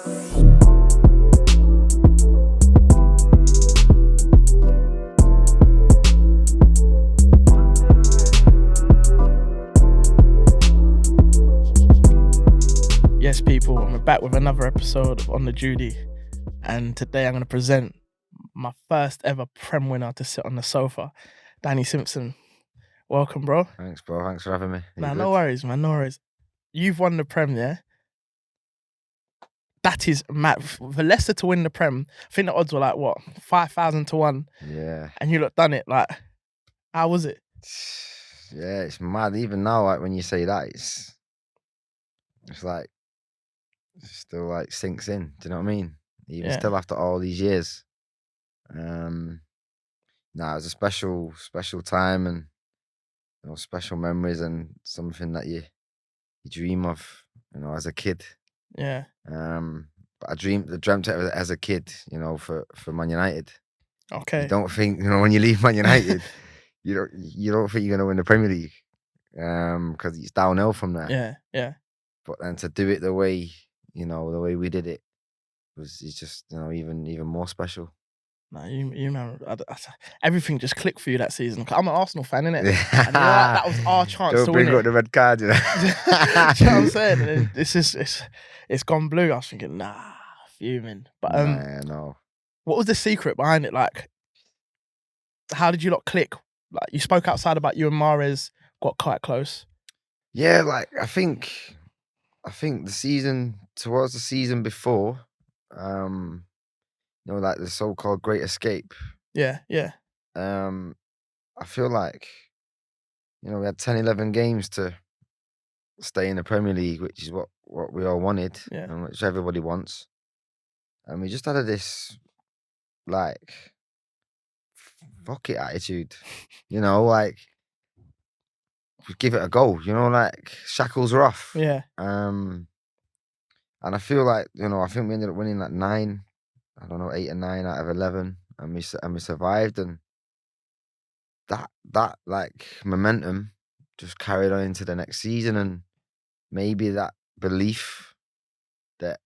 Yes, people, I'm back with another episode of On the Judy, and today I'm going to present my first ever Prem winner to sit on the sofa, Danny Simpson. Welcome, bro. Thanks, bro. Thanks for having me. Nah, no worries, man. No worries. You've won the Prem, yeah? That is mad. For Leicester to win the Prem, I think the odds were like, what, 5,000 to 1? Yeah. And you lot done it. Like, how was it? Yeah, it's mad. Even now, like when you say that, it's like it still like sinks in. Do you know what I mean? Even still after all these years. It was a special time and special memories and something that you dream of, as a kid. Yeah. But I dreamt it as a kid, for Man United. Okay. You don't think, when you leave Man United, you don't think you're gonna win the Premier League, because it's downhill from there. Yeah, yeah. But then to do it the way we did it is just even more special. Nah, you know, everything just clicked for you that season. I'm an Arsenal fan, innit? And that was our chance to win it. Don't bring up the red card, you know. You know what I'm saying? And it's gone blue. I was thinking, nah, fuming. But no. What was the secret behind it? Like, how did you lot click? Like, you spoke outside about you and Mahrez got quite close. Yeah, like I think the season towards the season before, like the so-called Great Escape. Yeah, yeah. I feel like, we had 10, 11 games to stay in the Premier League, which is what we all wanted, and which everybody wants. And we just had this, like, fuck it attitude, like, give it a go, like, shackles are off. Yeah. And I feel like, I think we ended up winning like 8 or 9 out of 11, and we survived, and that like momentum just carried on into the next season, and maybe that belief that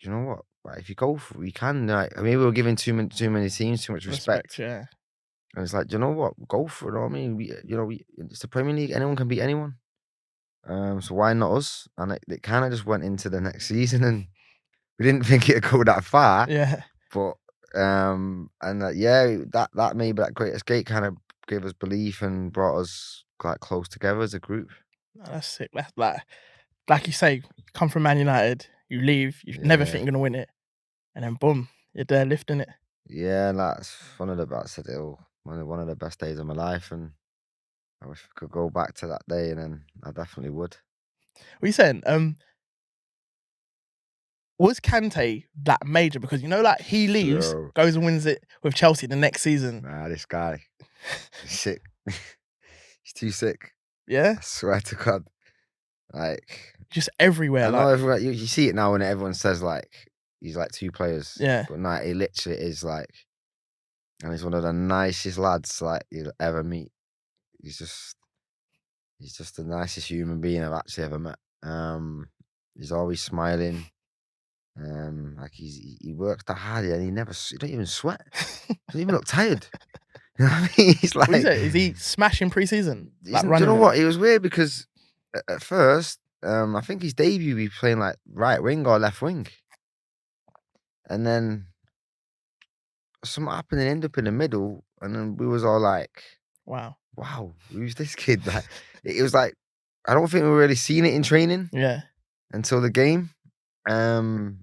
what, like, if you go for it, we can. Like, maybe we were giving too many teams too much respect. Yeah, and it's like, what, go for it. I mean, it's the Premier League. Anyone can beat anyone. So why not us? And it kind of just went into the next season, and we didn't think it'd go that far. Yeah. But that maybe that Great Escape kind of gave us belief and brought us quite close together as a group. That's sick. That's like you say, come from Man United, you leave, you never think you're gonna win it, and then boom, you're there lifting it. Yeah, that's one of the best. One of the best days of my life, and I wish I could go back to that day, and then I definitely would. What are you saying? Was Kante that major? Because like he leaves, goes and wins it with Chelsea the next season. Nah, this guy, he's sick. He's too sick. Yeah, I swear to God, like just everywhere. I know everywhere. You see it now when everyone says like he's like two players. Yeah, but nah, he literally is like, and he's one of the nicest lads like you'll ever meet. He's just the nicest human being I've actually ever met. He's always smiling. Like he works that hard, and he don't even sweat. He doesn't even look tired. You know what I mean? He's like, is he smashing pre-season? Like, do you know what? It was weird because at first, I think his debut he was playing like right wing or left wing, and then something happened and ended up in the middle, and then we was all like, wow, who's this kid? Like, it was like, I don't think we were really seeing it in training. Yeah. Until the game. And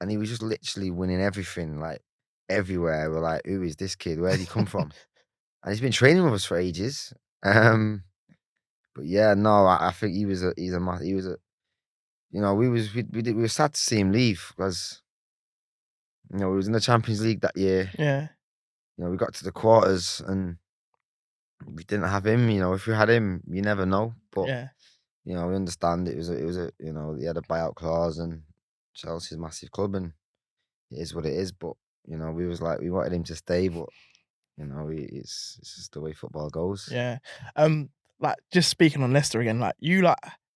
he was just literally winning everything, like everywhere. We're like, who is this kid? Where did he come from? And he's been training with us for ages. But yeah, no, I think we were sad to see him leave because we was in the Champions League that year. Yeah. We got to the quarters and we didn't have him. If we had him, you never know. But yeah. We understand it was a he had a buyout clause and Chelsea's a massive club and it is what it is. But we was like, we wanted him to stay, but it's just the way football goes. Yeah. Like, just speaking on Leicester again, like you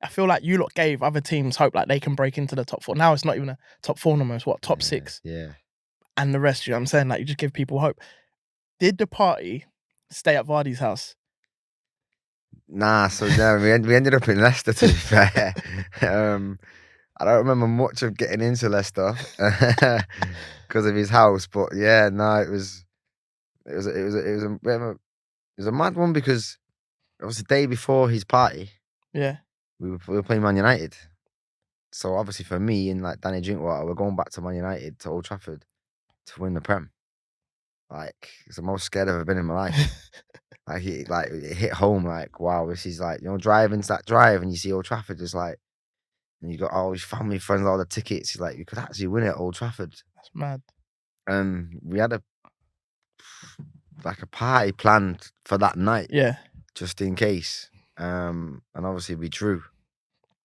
I feel like you lot gave other teams hope like they can break into the top 4. Now it's not even a top 4 no more. It's what, top 6? Yeah. And the rest, you know what I'm saying? Like, you just give people hope. Did the party stay at Vardy's house? Nah, so no, we ended up in Leicester, to be fair. I don't remember much of getting into Leicester because of his house, but yeah, no, it was a mad one because it was the day before his party. Yeah. We were playing Man United. So obviously for me and like Danny Drinkwater, we're going back to Man United, to Old Trafford, to win the Prem. Like, it's the most scared I've ever been in my life. It hit home, like, wow, this is like, driving to that drive and you see Old Trafford just like, and you got all his family, friends, all the tickets. Like, you could actually win it at Old Trafford. That's mad. We had a party planned for that night. Yeah. Just in case. And obviously we drew.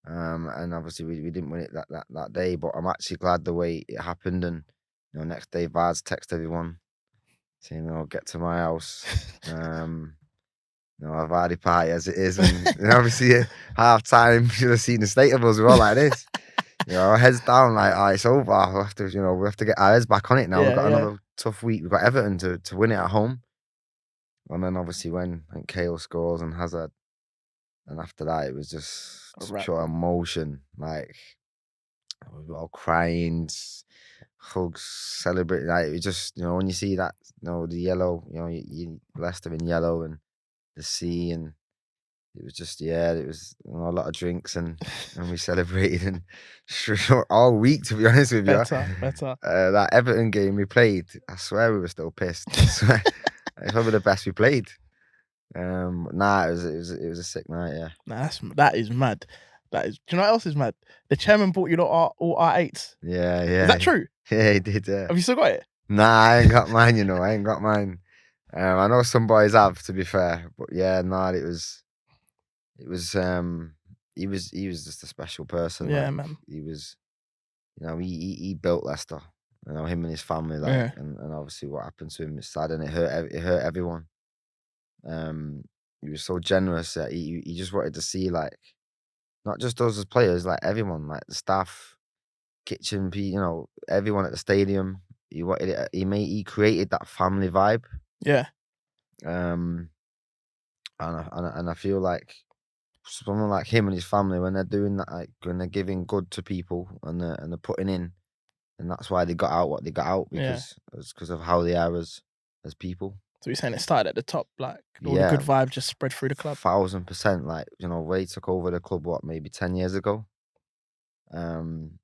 And obviously we didn't win it that day, but I'm actually glad the way it happened. And next day Vaz text everyone saying, get to my house. A Vardy party as it is, and obviously at half time you should have seen the state of us. We're all like this, our heads down, like, it's over. We have to get our heads back on it now. We've got another tough week. We've got Everton to win it at home, and then obviously when Kale scores and Hazard, and after that it was just pure emotion. Like, we were all crying, hugs, celebrating. Like, it was just when you see that, the yellow, you Leicester in yellow and the sea, and it was just it was a lot of drinks and we celebrated and all week, to be honest with you. Better. That Everton game we played, I swear we were still pissed. I swear. It's probably the best we played. It was a sick night. Yeah. Nah, that is mad. Do you know what else is mad? The chairman bought you all R8s. Yeah. Is that true? Yeah, he did. Yeah. Have you still got it? Nah, I ain't got mine. I ain't got mine. I know some boys have, to be fair, but yeah, it was he was just a special person. Yeah, like, man. He was, he built Leicester. Him and his family, and obviously what happened to him is sad, and it hurt everyone. He was so generous that he just wanted to see, like, not just us as players, like everyone, like the staff, kitchen, everyone at the stadium. He wanted it. He created that family vibe. Yeah. And I feel like someone like him and his family, when they're doing that, like when they're giving good to people and they're putting in, and that's why they got out what they got out, because of how they are as people. So you're saying it started at the top, like all the good vibe just spread through the club? 1000%. Like, Ray took over the club maybe 10 years ago, and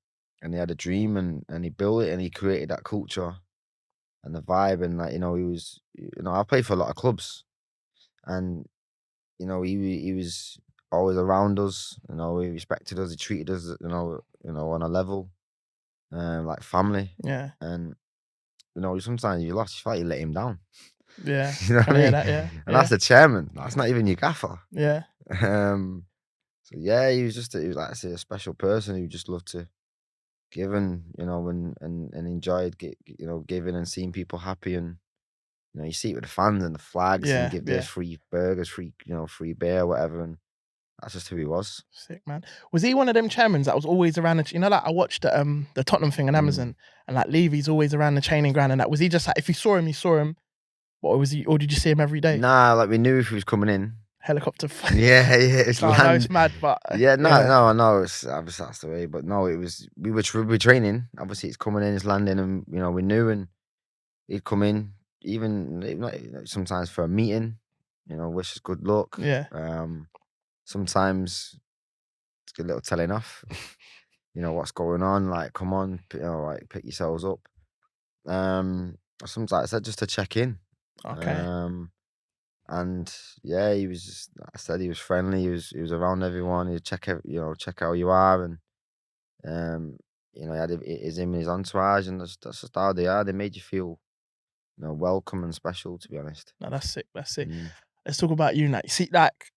he had a dream and he built it and he created that culture and the vibe, and like, he was, I played for a lot of clubs, and he was always around us. He respected us. He treated us, on a level, like family. Yeah. And sometimes you feel like you let him down. Yeah. You know what I mean? That, yeah. And that's the chairman. That's not even your gaffer. Yeah. So yeah, he was like I say, a special person who just loved to give and and enjoyed giving and seeing people happy, and you see it with the fans and the flags, and give this free burgers, free free beer, whatever, and that's just who he was. Sick, man. Was he one of them chairmans that was always around like I watched the Tottenham thing on Amazon, and like Levy's always around the training ground and that? Was he just like, if you saw him, you saw him? Or did you see him every day? Nah, like we knew if he was coming in. Helicopter. Yeah, it's no, I know it's mad, but yeah, no, I know it's obviously that's the way, but no, it was we were training. Obviously, it's coming in, it's landing, and we knew, and he'd come in, even sometimes for a meeting, wish us good luck. Yeah. Sometimes it's a little telling off. What's going on? Like, come on, like pick yourselves up. Sometimes I said just to check in. Okay. And yeah, he was just, I said, he was friendly. He was around everyone. He'd check how you are, and he had him in his entourage, and that's just how they are. They made you feel, welcome and special. To be honest. No, that's sick. That's sick. Let's talk about you now. You see, like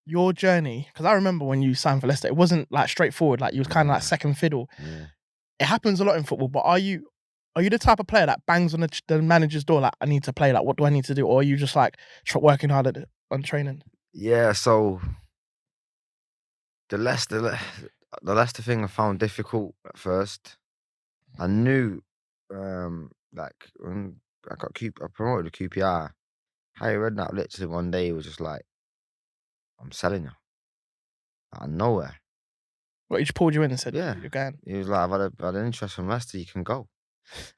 your journey, because I remember when you signed for Leicester, it wasn't like straightforward. Like you was kind of like second fiddle. Yeah. It happens a lot in football, but are you the type of player that bangs on the manager's door like, I need to play, like what do I need to do? Or are you just like working hard on training? Yeah, so The Leicester thing I found difficult at first. I knew, like when I promoted to QPR, Harry Redknapp literally one day was just like, "I'm selling you." Out of nowhere. What, he just pulled you in and said, Yeah. "You're going." He was like, "I've had an interest from Leicester. You can go."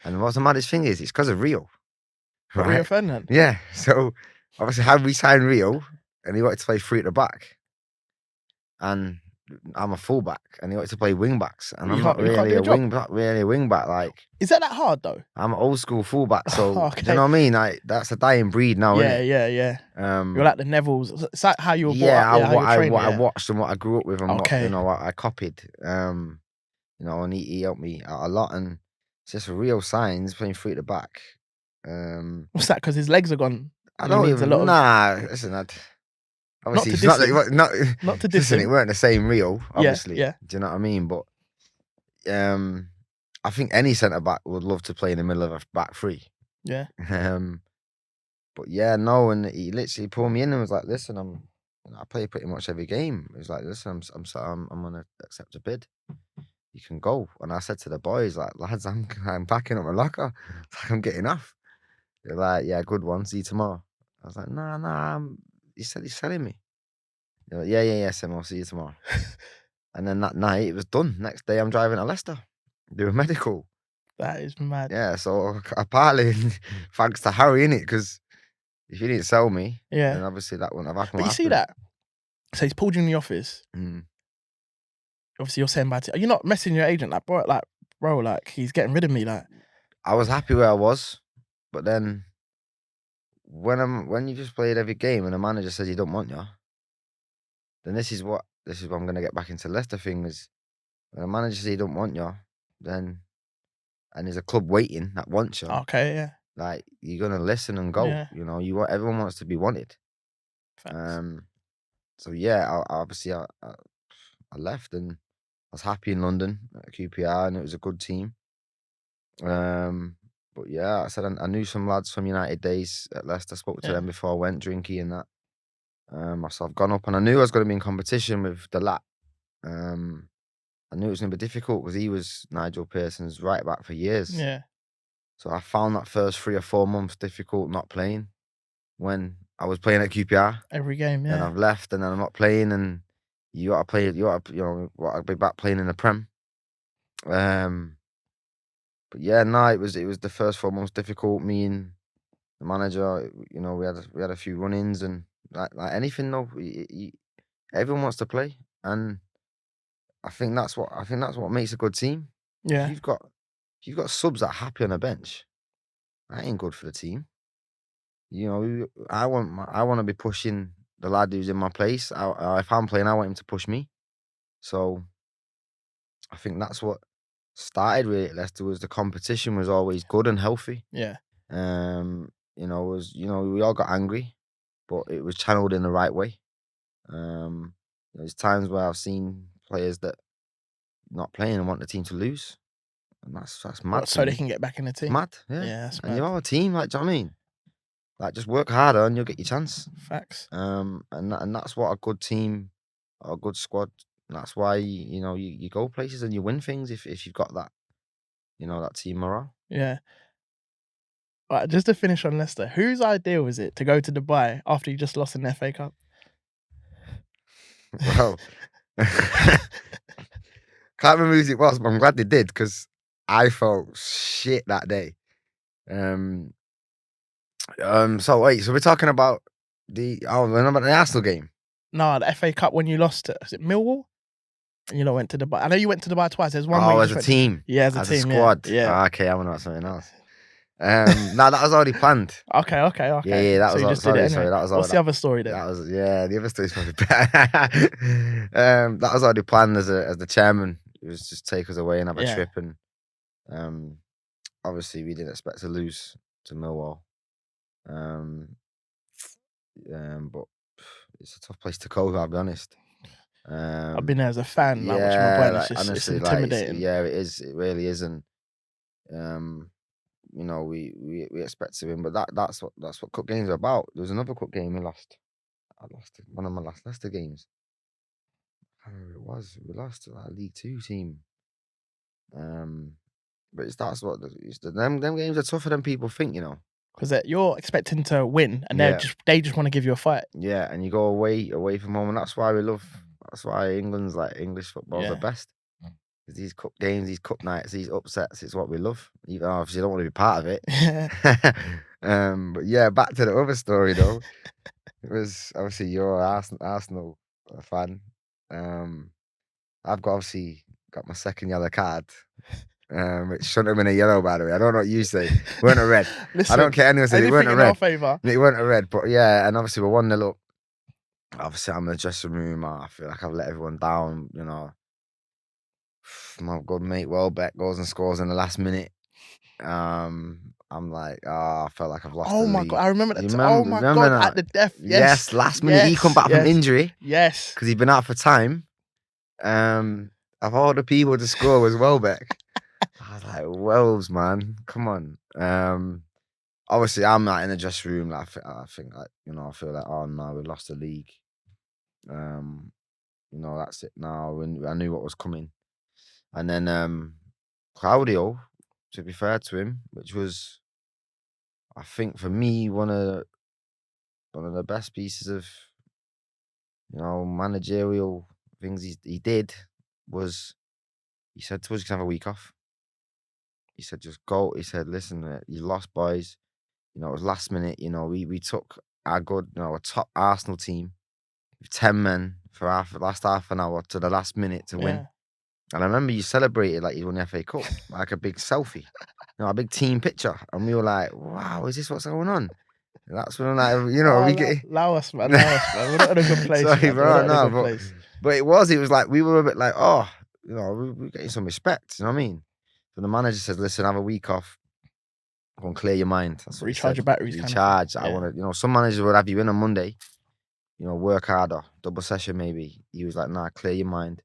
And what's the maddest thing is, it's because of Rio, What, Rio right? Ferdinand? Yeah. So obviously, how we signed Rio, and he wanted to play free at the back, and I'm a fullback, and he wanted to play wing backs, and I'm not You can't really do a the job. wing back. Like, Is that hard though? I'm an old school fullback, so do you Okay. know what I mean? Like, that's a dying breed now, Yeah, innit? yeah. You're like the Nevilles. It's like how you were brought up. Yeah, How you were trained. what I watched and what I grew up with, and what Okay. what I copied. And he helped me out a lot, and it's just real signs playing free at the back. What's that? Because his legs are gone. I And he don't needs a even. lot of. Listen, Not obviously to it's diss not him. not Not to diss listen. It him. weren't the same Rio, obviously. Yeah. Do you know what I mean? But I think any centre back would love to play in the middle of a back three. Yeah. But yeah, no, and he literally pulled me in and was like, "Listen, I play pretty much every game." He was like, "Listen, I'm gonna accept a bid. You can go." And I said to the boys, like, "Lads, I'm packing up my locker. It's like I'm getting off." They're like, "Yeah, good one. See you tomorrow." I was like, "Nah. He said he's selling me." They're like, yeah, Sam. I'll see you tomorrow. And then that night it was done. Next day I'm driving to Leicester, doing medical. That is mad. Yeah, so apparently, thanks to Harry, innit? Because if he didn't sell me, then obviously that wouldn't have happened. But you see that? So he's pulled you in the office. Obviously, you're saying bad. Are you not messaging your agent like, bro, like he's getting rid of me? Like, I was happy where I was, but then when you just played every game and the manager says he don't want you, then this is what I'm gonna get back into Leicester thing is when a manager says he don't want you, then and there's a club waiting that wants you. Okay, yeah. Like, you're gonna listen and go. Yeah. You know, everyone wants to be wanted. Facts. So yeah, I left and I was happy in London at QPR, and it was a good team. But yeah, I said I knew some lads from United days at Leicester. Spoke to them before I went drinky and that. So I've gone up, and I knew I was going to be in competition with the lap. I knew it was going to be difficult because he was Nigel Pearson's right back for years. Yeah. So I found that first 3 or 4 months difficult not playing when I was playing at QPR. Every game, yeah. And I've left, and then I'm not playing, and you got to play. I'll be back playing in the Prem. But yeah, no, it was the first 4 months difficult. Me and the manager, we had a few run-ins, and like anything though, everyone wants to play, and I think that's what makes a good team. Yeah. If you've got subs that are happy on the bench, that ain't good for the team. I want to be pushing the lad who's in my place. If I'm playing, I want him to push me. So I think that's what started really at Leicester, was the competition was always good and healthy. Yeah. We all got angry, but it was channeled in the right way. There's times where I've seen players that not playing and want the team to lose, and that's mad. So they can get back in the team. It's mad, yeah. That's and mad. you're a team, like, do you know what I mean? Like, just work harder and you'll get your chance. Facts. And that's what a good team, or a good squad. That's why you go places and you win things if you've got that, that team morale. Yeah. Right, just to finish on Leicester, whose idea was it to go to Dubai after you just lost in the FA Cup? Well, can't remember who it was, but I'm glad they did, because I felt shit that day. So we're talking about remember the Arsenal game? No, the FA Cup when you lost it. Was it Millwall? And you know, went to Dubai. I know you went to Dubai twice. There's one way. As a team. Yeah, as a team. A squad. Yeah. Okay, I want to know something else. No, that was already planned. Okay. Yeah, that was you just did it anyway. Sorry, that was What's the other story then? That was the other story's probably better. That was already planned as the chairman. It was just take us away and have a trip, and obviously we didn't expect to lose to Millwall. But it's a tough place to go, I'll be honest. I've been there as a fan, like watching my boy. It's just honestly, it's intimidating. It is. It really is, and we expect to win, but that's what cup games are about. There was another cup game we lost. I lost one of my last Leicester games. It was. We lost to that League Two team. But that's what them games are tougher than people think, you know. Because you're expecting to win, and they just want to give you a fight. Yeah, and you go away from home, and that's why we love. That's why England's like English football's the best. These cup games, these cup nights, these upsets, it's what we love. Even obviously, you don't want to be part of it. But yeah, back to the other story though. It was obviously you're an Arsenal fan. I've obviously got my second yellow card. Which shouldn't have been a yellow, by the way. I don't know what you say. It weren't a red. Listen, I don't care anyone says it weren't a red. Favor. It weren't a red, but yeah, and obviously we're 1-0 up. Obviously, I'm in the dressing room. I feel like I've let everyone down, you know. My good mate Welbeck goes and scores in the last minute. I'm like, I felt like I've lost the league. Oh my God, I remember that. Oh my God, at the death. Yes, last minute he come back from injury. Yes. Because he'd been out for time. Of all the people to score was Welbeck. I was like, Wells, man, come on. Obviously, I'm not in the dressing room. Like, I think, like, you know, I feel like, oh no, we lost the league. You know, that's it now. I knew what was coming. And then Claudio, to be fair to him, which was, I think, for me, one of the best pieces of, you know, managerial things he did was, he said to us, you can have a week off. He said, just go. He said, listen, you lost, boys. You know, it was last minute. You know, we took our good, you know, a top Arsenal team with 10 men for last half an hour to the last minute to win. And I remember you celebrated like you won the FA Cup, like a big selfie, you know, a big team picture. And we were like, wow, is this what's going on? And that's when, like, you know, we get... Allow us, man. We're not in a good place. Sorry, bro, no, but it was like, we were a bit like, oh, you know, we're getting some respect, you know what I mean? So the manager says, listen, have a week off. Go and clear your mind. That's what recharge your batteries. Recharge. I want to, you know, some managers would have you in on Monday, you know, work harder, double session maybe. He was like, nah, clear your mind.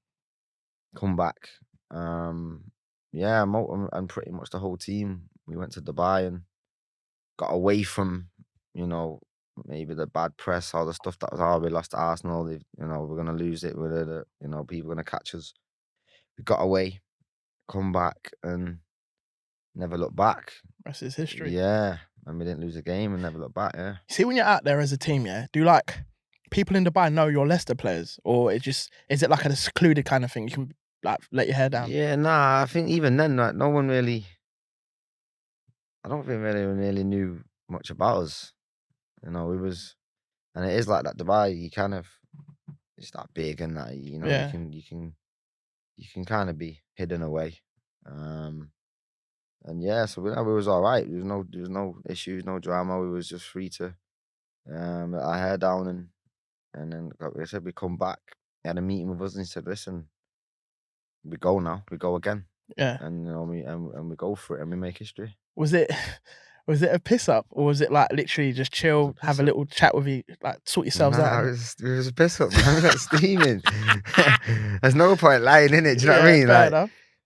Come back. Yeah, and pretty much the whole team. We went to Dubai and got away from, you know, maybe the bad press, all the stuff that was, oh, we lost to Arsenal. You know, we're gonna lose it. You know, people are gonna catch us. We got away, come back, and never look back. That's his history. Yeah, and we didn't lose a game and never look back. Yeah. See, when you're out there as a team, do like people in Dubai know you're Leicester players, or is it like a secluded kind of thing? You can like let your hair down. Yeah, nah. I think even then, like, no one really. I don't think anyone really knew much about us. You know, and it is like that. Dubai, you kind of, it's that big and that, you know, you can kind of be hidden away. And yeah, so we was all right. There was no issues, no drama. We was just free to let our hair down, and then like I said, we come back. He had a meeting with us and he said, listen, we go now. We go again. Yeah. And you know, we go for it and we make history. Was it a piss up, or was it like literally just chill, have a little chat with you, like sort yourselves out? It was a piss up, man. We got steaming. There's no point lying in it. Do you know what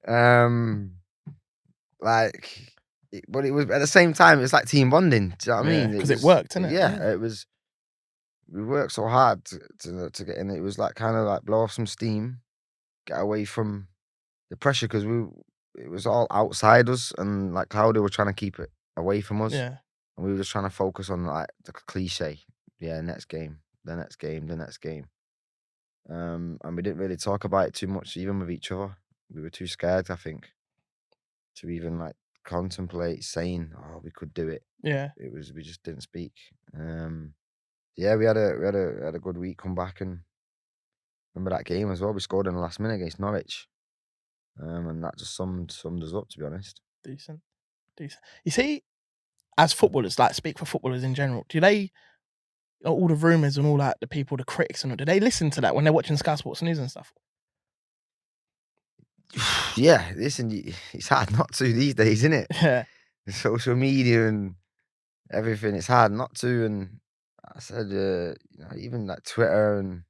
I mean? But it was at the same time, it's like team bonding. Do you know what I mean? Because it worked, didn't it? Yeah, it was. We worked so hard to get in. It was like kind of like blow off some steam, get away from the pressure, because it was all outside us, and like Claudio were trying to keep it away from us. Yeah. And we were just trying to focus on like the cliche. Yeah, next game, the next game, the next game. And we didn't really talk about it too much, even with each other. We were too scared, I think, to even like contemplate saying, "Oh, we could do it." Yeah. We just didn't speak. Yeah, we had a good week. Come back, and remember that game as well. We scored in the last minute against Norwich. And that just summed us up, to be honest. Decent. You see, as footballers, like speak for footballers in general, do they, all the rumours and all that, the people, the critics and all, do they listen to that when they're watching Sky Sports News and stuff? Yeah, listen, it's hard not to these days, isn't it? Yeah. Social media and everything, it's hard not to. And I said, you know, even like Twitter, and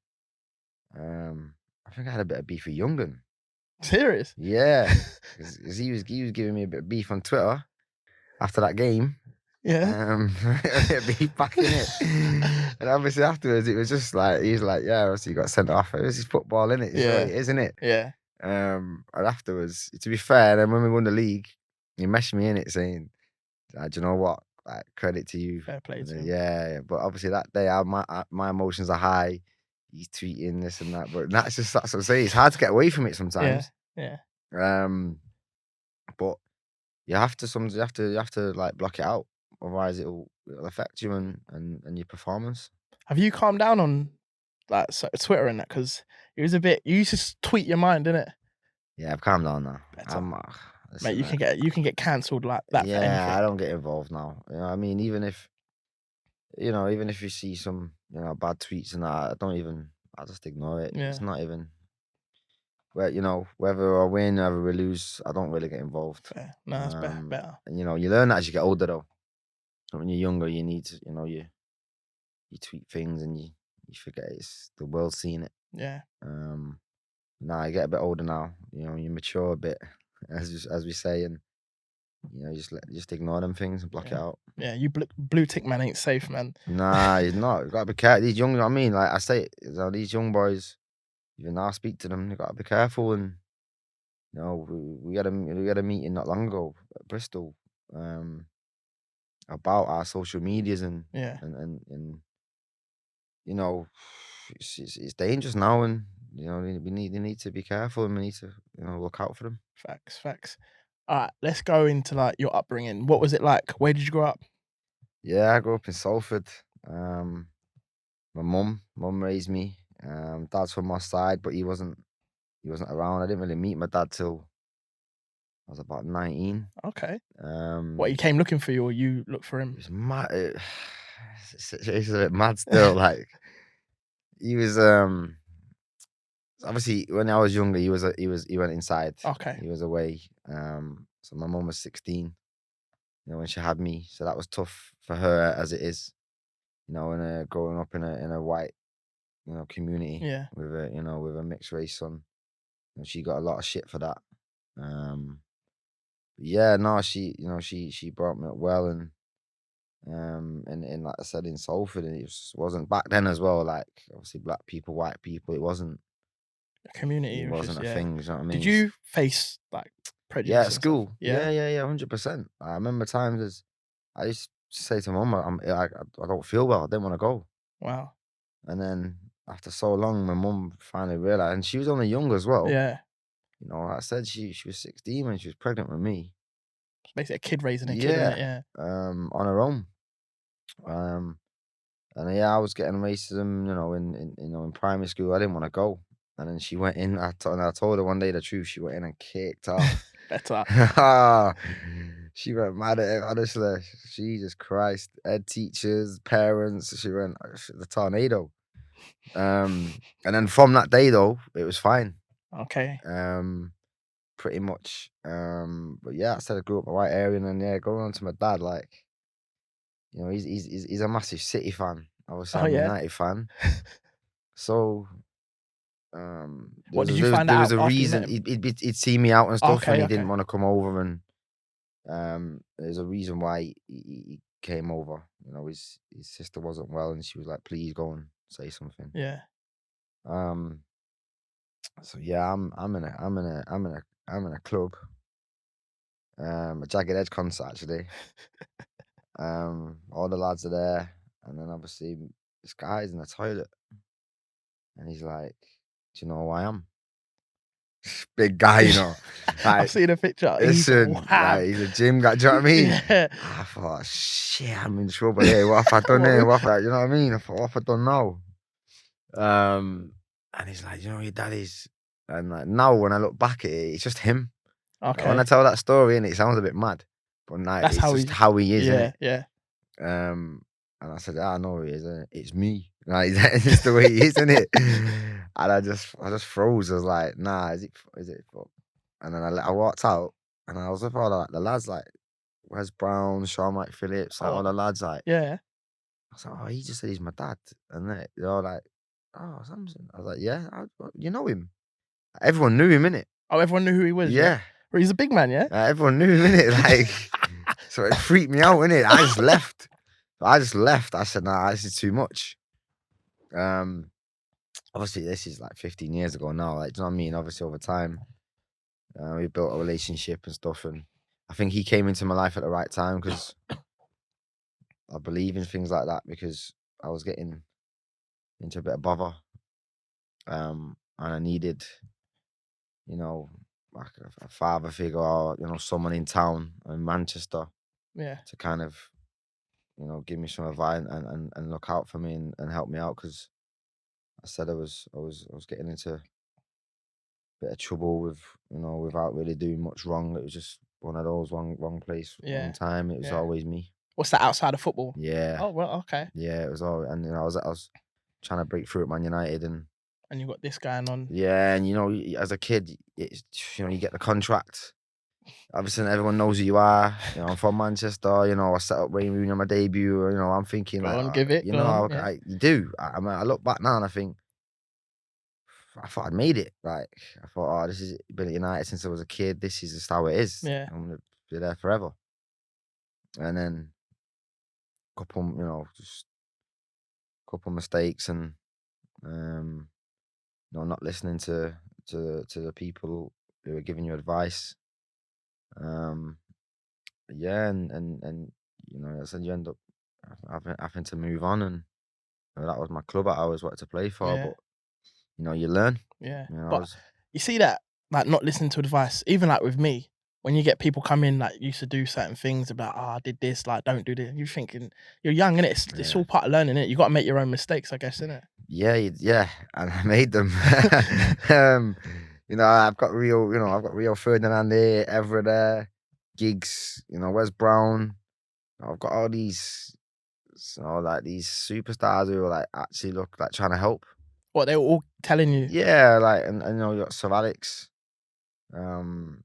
I think I had a bit of beef with Young'un. Serious? Yeah, because he was giving me a bit of beef on Twitter after that game. Yeah. Be back in it. And obviously afterwards, it was just like, he was like, yeah, obviously you got sent off. It was his football, innit? It's what it is, isn't it? Yeah. And afterwards, to be fair, then when we won the league, he messaged me in it saying, do you know what? Like, credit to you. Fair play to him. Yeah. But obviously that day, my emotions are high. He's tweeting this and that. But that's what I'm saying. It's hard to get away from it sometimes. Yeah. But you have to like block it out. Otherwise it'll affect you and your performance. Have you calmed down on like Twitter and that? Because it was a bit. You used to tweet your mind, didn't it? Yeah, I've calmed down now. Mate, you can get cancelled like that. Yeah, for anything. I don't get involved now. You know what I mean? Even if you see some bad tweets and that, I just ignore it. Yeah. It's not even whether I win, whether we lose, I don't really get involved. Fair. No, that's better. And you learn that as you get older though. When you're younger, you need to, you tweet things and you forget it's the world seeing it. Yeah. Now I get a bit older now. You mature a bit, as we say, and just ignore them things and block it out. Yeah, you blue tick man ain't safe, man. Nah, he's not. You gotta be careful. These young, I mean, like I say, these young boys, even now I speak to them, you gotta be careful. And we had a meeting not long ago at Bristol, about our social medias and it's dangerous now, and we need to be careful, and we need to look out for them. Facts. All right, let's go into like your upbringing. What was it like? Where did you grow up? Yeah, I grew up in Salford. My mum raised me. Dad's from my side, but he wasn't around. I didn't really meet my dad till I was about 19. Okay. What, he came looking for you, or you looked for him? It was mad. It's a bit mad still. Like, he was obviously when I was younger, he went inside. Okay. He was away. So my mum was 16, when she had me. So that was tough for her, as it is, growing up in a white, community. Yeah. With a mixed race son. And she got a lot of shit for that. Yeah, no, she brought me up well, and like I said, in Salford, and it wasn't back then as well. Like, obviously, black people, white people, it wasn't a community. It wasn't a thing. You know what I mean? Did you face like prejudice? Yeah, at school. Yeah, 100%. I remember times as I used to say to Mum, I don't feel well. I didn't want to go. Wow. And then after so long, my mum finally realized, and she was only young as well. Yeah. Like I said, she was 16 when she was pregnant with me. It's basically a kid raising a kid, isn't it? Yeah. On her own. And I was getting racism, in primary school. I didn't want to go. And then she went in. I told her one day the truth. She went in and kicked off. Better. She went mad at it, honestly. Jesus Christ. Ed teachers, parents. She went the tornado. And then from that day, though, it was fine. Okay. Pretty much. But yeah, I said I grew up in a white area, and then going on to my dad, like, he's a massive City fan. Obviously, I'm a United fan. So, what did you find out? There was a reason he'd see me out and stuff, and he didn't want to come over, and there's a reason why he came over. His sister wasn't well, and she was like, "Please go and say something." Yeah. So yeah, I'm in a club. A Jagged Edge concert, actually. All the lads are there, and then obviously this guy's in the toilet, and he's like, "Do you know who I am?" Big guy, Like, I've seen a picture. Listen, he's a gym guy. Do you know what I mean? Yeah. I thought, shit, I'm in trouble here. What have I done here? You know what I mean? I thought, what have I done now? And he's like, your dad is. And like, now when I look back at it, it's just him. Okay. Like, when I tell that story, and it sounds a bit mad, but it's just how he is. Yeah. And I said, I know who he is, isn't it? It's me. Like, that's just the way he is, isn't it? And I just froze. I was like, nah, is it? And then I walked out, and I was with all the lads, like Wes Brown, Sean Mike Phillips, like all the lads, like, yeah. I was like, oh, he just said he's my dad, and they're all like, oh, Simpson. I was like, yeah, you know him. Everyone knew him, innit? Oh, everyone knew who he was. Yeah. Well, he's a big man, yeah. Everyone knew him, innit? Like, So it freaked me out, innit? I just left. I said, nah, this is too much. Obviously, this is like 15 years ago now. Like, do you know what I mean? Obviously, over time, we built a relationship and stuff. And I think he came into my life at the right time because I believe in things like that because I was getting into a bit of bother. And I needed, like a father figure or, someone in town in Manchester to kind of, give me some advice and look out for me and help me out because I said I was getting into a bit of trouble with, without really doing much wrong. It was just one of those wrong place, wrong time. It was always me. What's that outside of football? Yeah. Oh well, okay. Yeah, it was all, and I was trying to break through at Man United and you got this going on. Yeah, and as a kid, it's, you get the contract. Obviously, everyone knows who you are. I'm from Manchester. I set up Wayne Rooney on my debut. I'm thinking Go like, on, give it. you do. I look back now and I think I thought I'd made it. Like I thought, this is been at United since I was a kid. This is just how it is. Yeah. I'm gonna be there forever. And then couple, just couple mistakes and not listening to the people who are giving you advice. Yeah, and I said you end up having to move on, and that was my club I always wanted to play for. But you learn. Yeah, but you see that, like, not listening to advice, even like with me, when you get people come in like used to do certain things about, I did this, like don't do this. You're thinking you're young, innit? It's all part of learning, innit? You got to make your own mistakes, I guess, innit? Yeah, and I made them. I've got Rio Ferdinand here, Evra there, Giggs. Where's Brown? I've got all these, like these superstars who are like actually look like trying to help. What, they were all telling you? Yeah, like and you got Sir Alex, and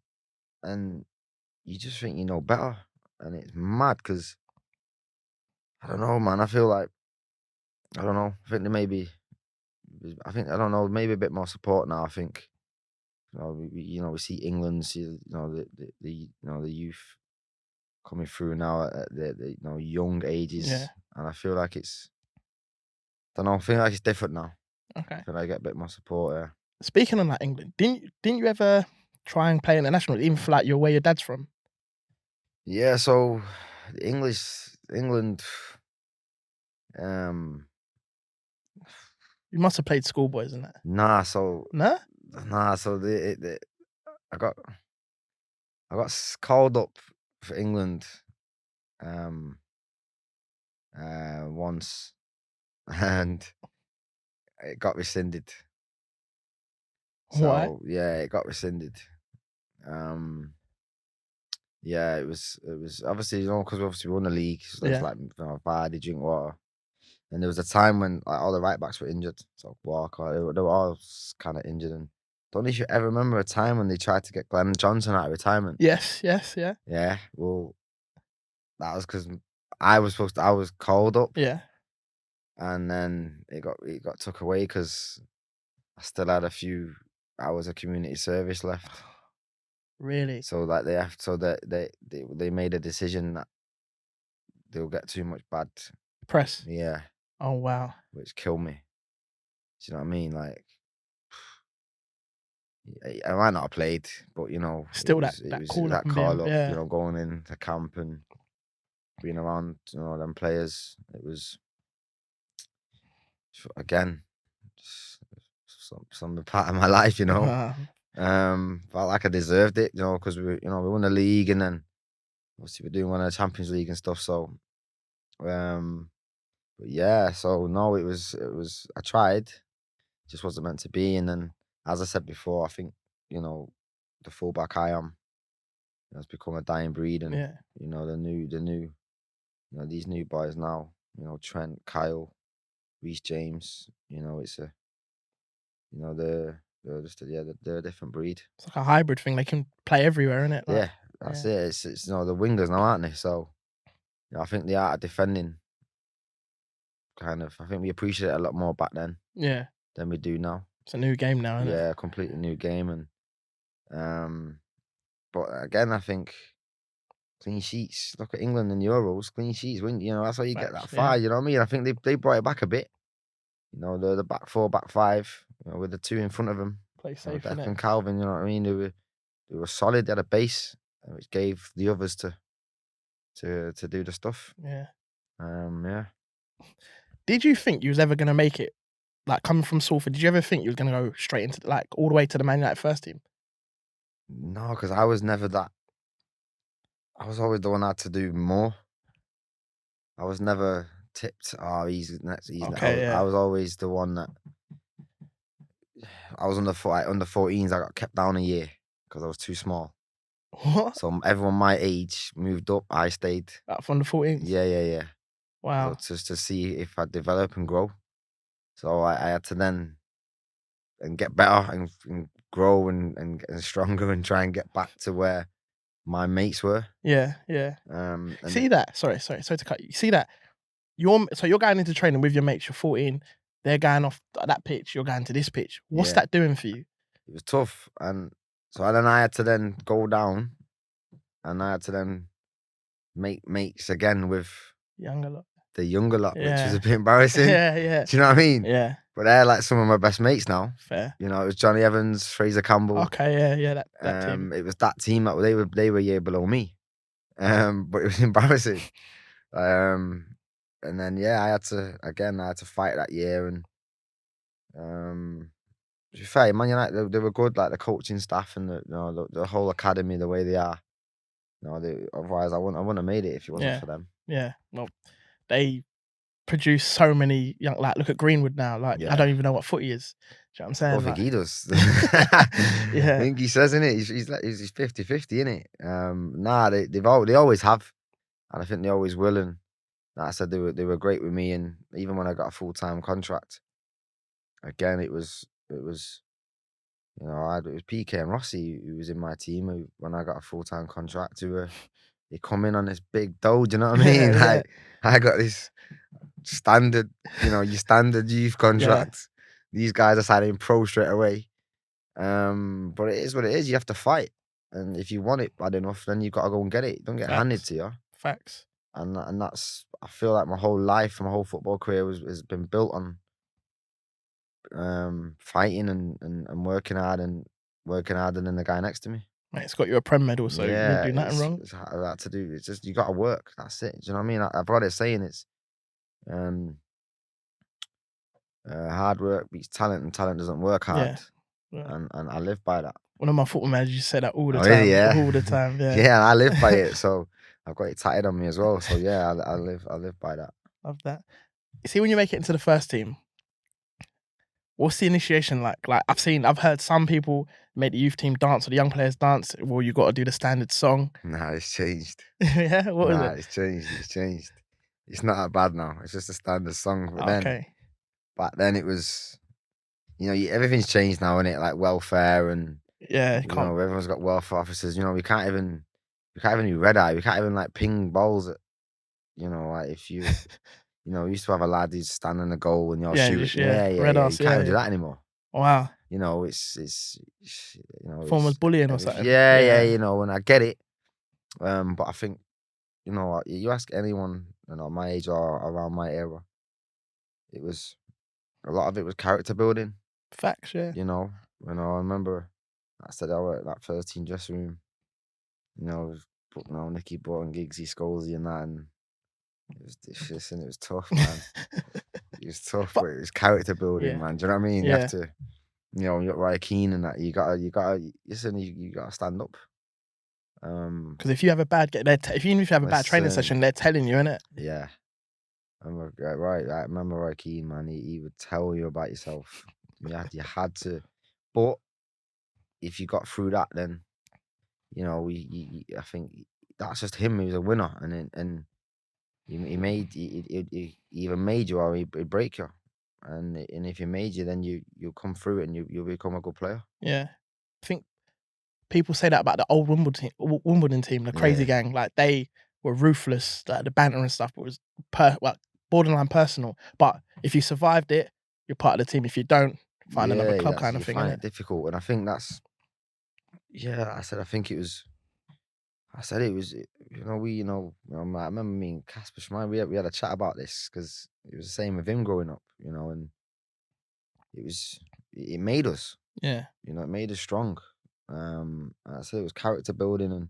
you just think you know better, and it's mad because I don't know, man. I feel like I don't know. I think there may be. I don't know. Maybe a bit more support now. I think. We see England, see the youth coming through now at the young ages, and I feel like it's. I don't know. I feel like it's different now. Okay. I feel like I get a bit more support. Yeah. Speaking of like England, didn't you ever try and play international, even for like where your dad's from? Yeah. So, England. You must have played schoolboys in that. Nah. So. No. Nah. So I got called up for England. Once, and it got rescinded. Why? So yeah, it got rescinded. Yeah, it was obviously because obviously we won the league. So there's like Vardy, Drinkwater, and there was a time when like, all the right backs were injured. So Walker, they were all kind of injured. And don't know if you ever remember a time when they tried to get Glenn Johnson out of retirement. Yes, yeah. Yeah, well, that was because I was called up. Yeah. And then it got took away because I still had a few hours of community service left. Really? So like they made a decision that they'll get too much bad press. Yeah. Oh wow. Which killed me. Do you know what I mean? Like I might not have played, but still it was that call up, yeah. Going into camp and being around, them players. It was again some part of my life, felt like I deserved it, because we won the league and then obviously we're doing one of the Champions League and stuff. So, but yeah, so no, it was I tried, just wasn't meant to be. And then, as I said before, I think the fullback I am has become a dying breed, and the new these new boys now, Trent, Kyle, Reece James, it's a they're just they're a different breed. It's like a hybrid thing. They can play everywhere, innit? Like, that's it. It's the wingers now, aren't they? So I think the art of defending I think we appreciate it a lot more back then. Yeah. Than we do now. It's a new game now, isn't it? Yeah, completely new game. And but again, I think clean sheets. Look at England and Euros, clean sheets. You know, that's how you get that far. Yeah. You know what I mean? I think they brought it back a bit. You know, the back four, back five, you know, with the two in front of them. Play safe, Deck innit? and Calvin. You know what I mean? They were solid. They had a base, which gave the others to do the stuff. Yeah. Yeah. Did you think you was ever gonna make it? Like coming from Salford, did you ever think you was gonna go straight into like all the way to the Man United first team? No, because I was never that. I was always the one that had to do more. I was never tipped. Oh, he's next. Okay, I was always the one that. I was under 14s. I got kept down a year because I was too small. What? So everyone my age moved up. I stayed. From the 14s? Yeah. Wow. So just to see if I develop and grow. So I had to then and get better and grow and stronger and try and get back to where my mates were. Yeah. And see that? Sorry to cut you. You see that? You're going into training with your mates. You're 14. They're going off that pitch. You're going to this pitch. What's that doing for you? It was tough, and so then I had to then go down, and I had to then make mates again with the younger lot, which was a bit embarrassing. Yeah. Do you know what I mean? Yeah. But they're like some of my best mates now. Fair. You know, it was Johnny Evans, Fraser Campbell. Okay, yeah, that team. It was that team that they were a year below me. But it was embarrassing. And then I had to fight that year, and to be fair, Man United they were good, like the coaching staff and the whole academy, the way they are. Otherwise I wouldn't have made it if it wasn't for them. Yeah, well, they produce so many young. Like, look at Greenwood now. Like, I don't even know what foot he is. Do you know what I'm saying? I don't think he does. Yeah, I think he says, innit? He's 50-50, innit? They always have, and I think they always will. And like I said, they were great with me, and even when I got a full-time contract, again it was it was PK and Rossi who was in my team when I got a full-time contract. They come in on this big dough, do you know what I mean? Like, I got this standard, your standard youth contract. These guys are signing pro straight away. But it is what it is. You have to fight, and if you want it bad enough, then you got to go and get it. Don't get it handed to you. Facts. And that's, I feel like my whole life, my whole football career has been built on fighting and working hard and working harder than the guy next to me. Mate, it's got you a Prem medal, so you didn't do nothing wrong. It's hard to do. It's just you got to work. That's it. Do you know what I mean? I've got it saying it's hard work beats talent, and talent doesn't work hard. Yeah. And I live by that. One of my football managers said that all the time. Really? Yeah. All the time. Yeah. Yeah, and I live by it. So I've got it tatted on me as well. So yeah, I live by that. Love that. You see, when you make it into the first team, what's the initiation like? Like I've heard some people make the youth team dance or the young players dance. Well, you got to do the standard song. Nah, it's changed. Yeah, what is it? It's changed. It's not that bad now. It's just a standard song. But back then it was, everything's changed now, innit? Like welfare and everyone's got welfare officers. We can't even do red eye. We can't even like ping balls at, like if you. We used to have a lad who's standing in the goal and you're shooting. Red You can't even do that anymore. Wow. It's form of bullying or something. Yeah, and I get it. But I think, you ask anyone, my age or around my era, a lot of it was character building. Facts, yeah. I remember I said I worked that first team dressing room. Nicky Butt and Giggsy Scholesy and that, and it was dishes and it was tough, man. It was tough, but it was character building, man. Do you know what I mean? You have to, you got Ryan Keane and that. You gotta stand up. Because if you have a bad if you have a bad training session, they're telling you, innit? Yeah. I remember Ryan Keane, man. He would tell you about yourself. You had to, but if you got through that, then I think that's just him. He was a winner, and he either made you or he'd break you, and if he made you, then you'll come through it and you'll become a good player. Yeah, I think people say that about the old Wimbledon team, the Crazy Gang. Like they were ruthless, like the banter and stuff. But it was borderline personal. But if you survived it, you're part of the team. If you don't, find another club, kind of thing. Find it difficult, and I think that's. Yeah, I think it was. I said it was, I remember me and Casper Schmeier, we had a chat about this because it was the same with him growing up, and it made us, Yeah. it made us strong. I said it was character building,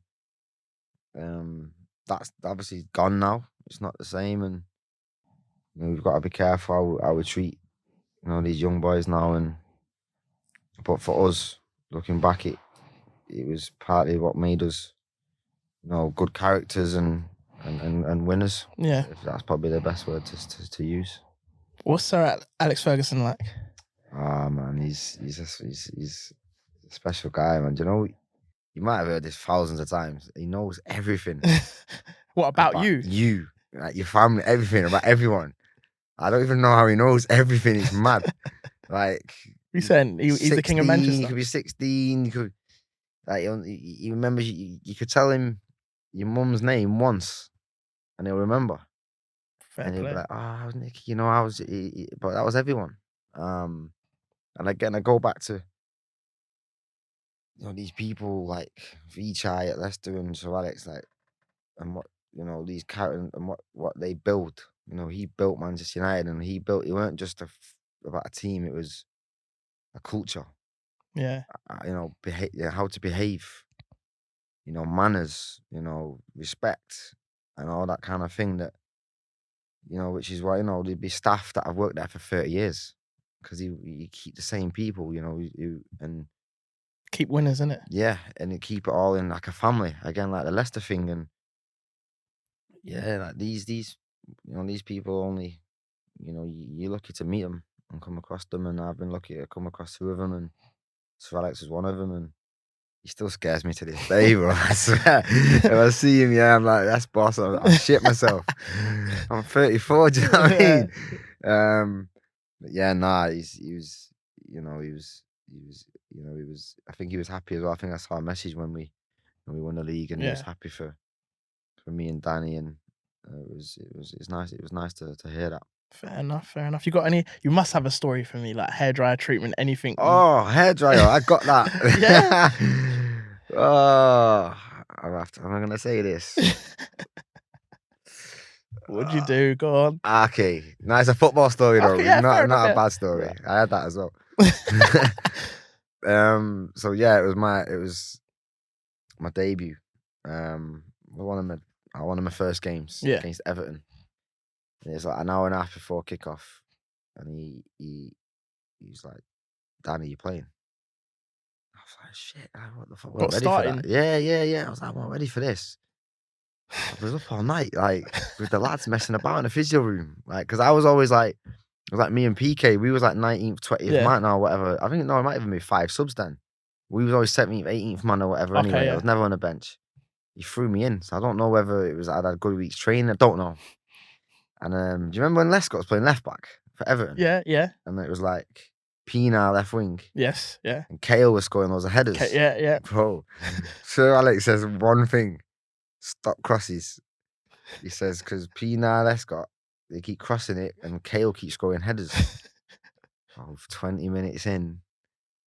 and that's obviously gone now. It's not the same, and we've got to be careful how we treat, these young boys now. But for us, looking back, it was partly what made us, good characters and winners. Yeah. If that's probably the best word to use. What's Sir Alex Ferguson like? Ah, man, he's a special guy, man. Do you know, you might have heard this thousands of times. He knows everything. What about you? You, like your family, everything about everyone. I don't even know how he knows everything. It's mad. Like, You saying he's the king of Manchester? He could be 16. He could, like, he remembers. You could tell him your mum's name once, and he'll remember. Fair and he'll play. be like, "Oh, Nicky, I was," but that was everyone. And again, I go back to, these people like Vichai at Leicester and Sir Alex, like, and what, these characters and what they build. He built Manchester United, and he weren't just about a team. It was a culture. Yeah. How to behave. Manners. Respect, and all that kind of thing. That, which is why, there'd be staff that have worked there for 30 years because you keep the same people. And keep winners, innit? Yeah, and you keep it all in like a family again, like the Leicester thing. And yeah, like these people only, you're lucky to meet them and come across them, and I've been lucky to come across 2 of them, and Sir Alex is one of them, and he still scares me to this day, bro. I swear. If I see him, I'm like, that's boss. I'll shit myself. I'm 34. Do you know what I mean? But yeah, nah. He was. I think he was happy as well. I think I saw a message when we won the league, and he was happy for me and Danny, and it's nice. It was nice to hear that. Fair enough. You got any? You must have a story for me, like hairdryer treatment, anything. Oh, hairdryer! I got that. Yeah. Oh, am I gonna say this? What'd you do? Go on. Okay, no, it's a football story though. Okay, yeah, not enough, a bad story. Yeah. I had that as well. So yeah, it was my debut. One of my first games against Everton. And it's like an hour and a half before kickoff, and he's like, "Danny, you playing?" I was like, "Shit, what the fuck? We're ready starting? for that." Yeah. I was like, "I'm not ready for this." I was up all night, like with the lads messing about in the physio room, like because I was always like, it was like me and PK. We was like 19th, 20th man or whatever. I think it might even be 5 subs then. We was always 17th, 18th man or whatever. Okay, anyway, I was never on the bench. He threw me in, so I don't know whether it was I'd had a good week's training. I don't know. And do you remember when Lescott was playing left back for Everton? Yeah. And it was like Pina left wing. Yes, yeah. And Kale was scoring those headers. Yeah. Bro, Sir Alex says one thing: stop crosses. He says because Pina Lescott, they keep crossing it, and Kale keeps scoring headers. 20 minutes in,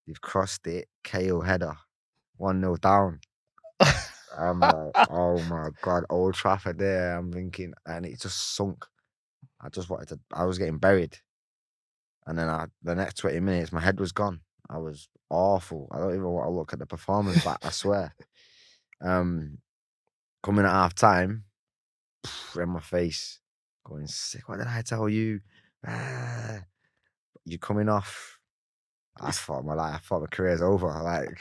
they've crossed it. Kale header, 1-0 down. I'm like, oh my God, Old Trafford there. I'm thinking, and it just sunk. I was getting buried. And then the next 20 minutes, my head was gone. I was awful. I don't even want to look at the performance back, I swear. Coming at half time, in my face, going sick. What did I tell you? You're coming off. I thought my career's over. Like,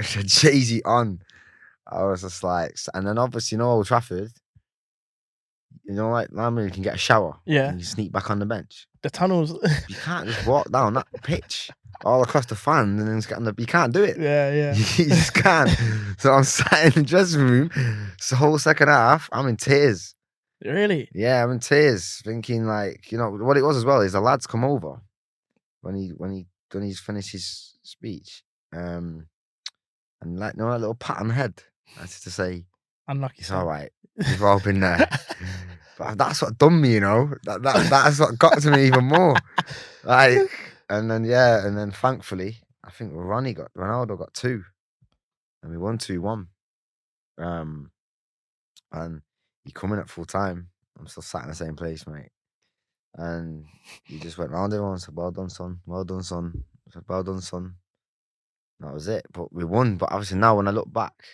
Jay-Z on. I was just like, and then obviously, Old Trafford, like normally you can get a shower. Yeah. And you sneak back on the bench. The tunnels. You can't just walk down that pitch all across the fans and then just get on you can't do it. Yeah. You just can't. So I'm sat in the dressing room. It's the whole second half. I'm in tears. Really? Yeah, I'm in tears, thinking like, what it was as well is the lads come over when he's finished his speech, and like a little pat on the head. That's to say, unlucky. It's all right. You've all been there. But that's what done me, That's what got to me even more. Like, and then thankfully, I think Ronaldo got 2, and we won 2-1. And you come in at full time. I'm still sat in the same place, mate. And he just went round everyone and said, "Well done, son. Well done, son." I said, "Well done, son." And that was it. But we won. But obviously now when I look back,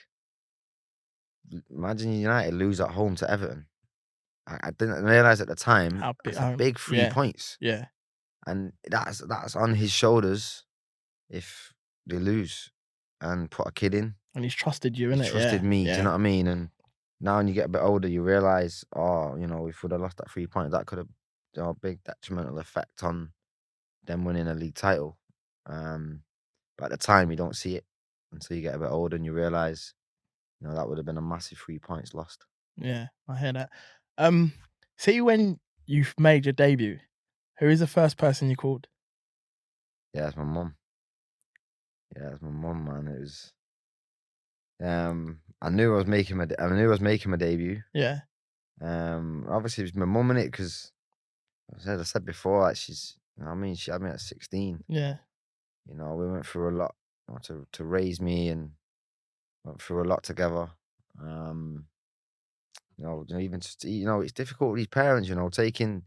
imagine United lose at home to Everton. I didn't realise at the time that's a big 3 points. Yeah. And that's on his shoulders if they lose and put a kid in. And he's trusted you, innit? He trusted me, do you know what I mean? And now when you get a bit older, you realise, if we'd have lost that 3 points, that could have a big detrimental effect on them winning a league title. But at the time, you don't see it until you get a bit older and you realise, that would have been a massive 3 points lost. Yeah, I hear that. See, when you've made your debut, who is the first person you called? Yeah, it's my mum. Yeah, it's my mum, man. It was. I knew I was making my debut. Yeah. Obviously it was my mum in it because, as I said before, like she's. She had me at 16. Yeah. We went through a lot to raise me and went through a lot together. Even just it's difficult with these parents. Taking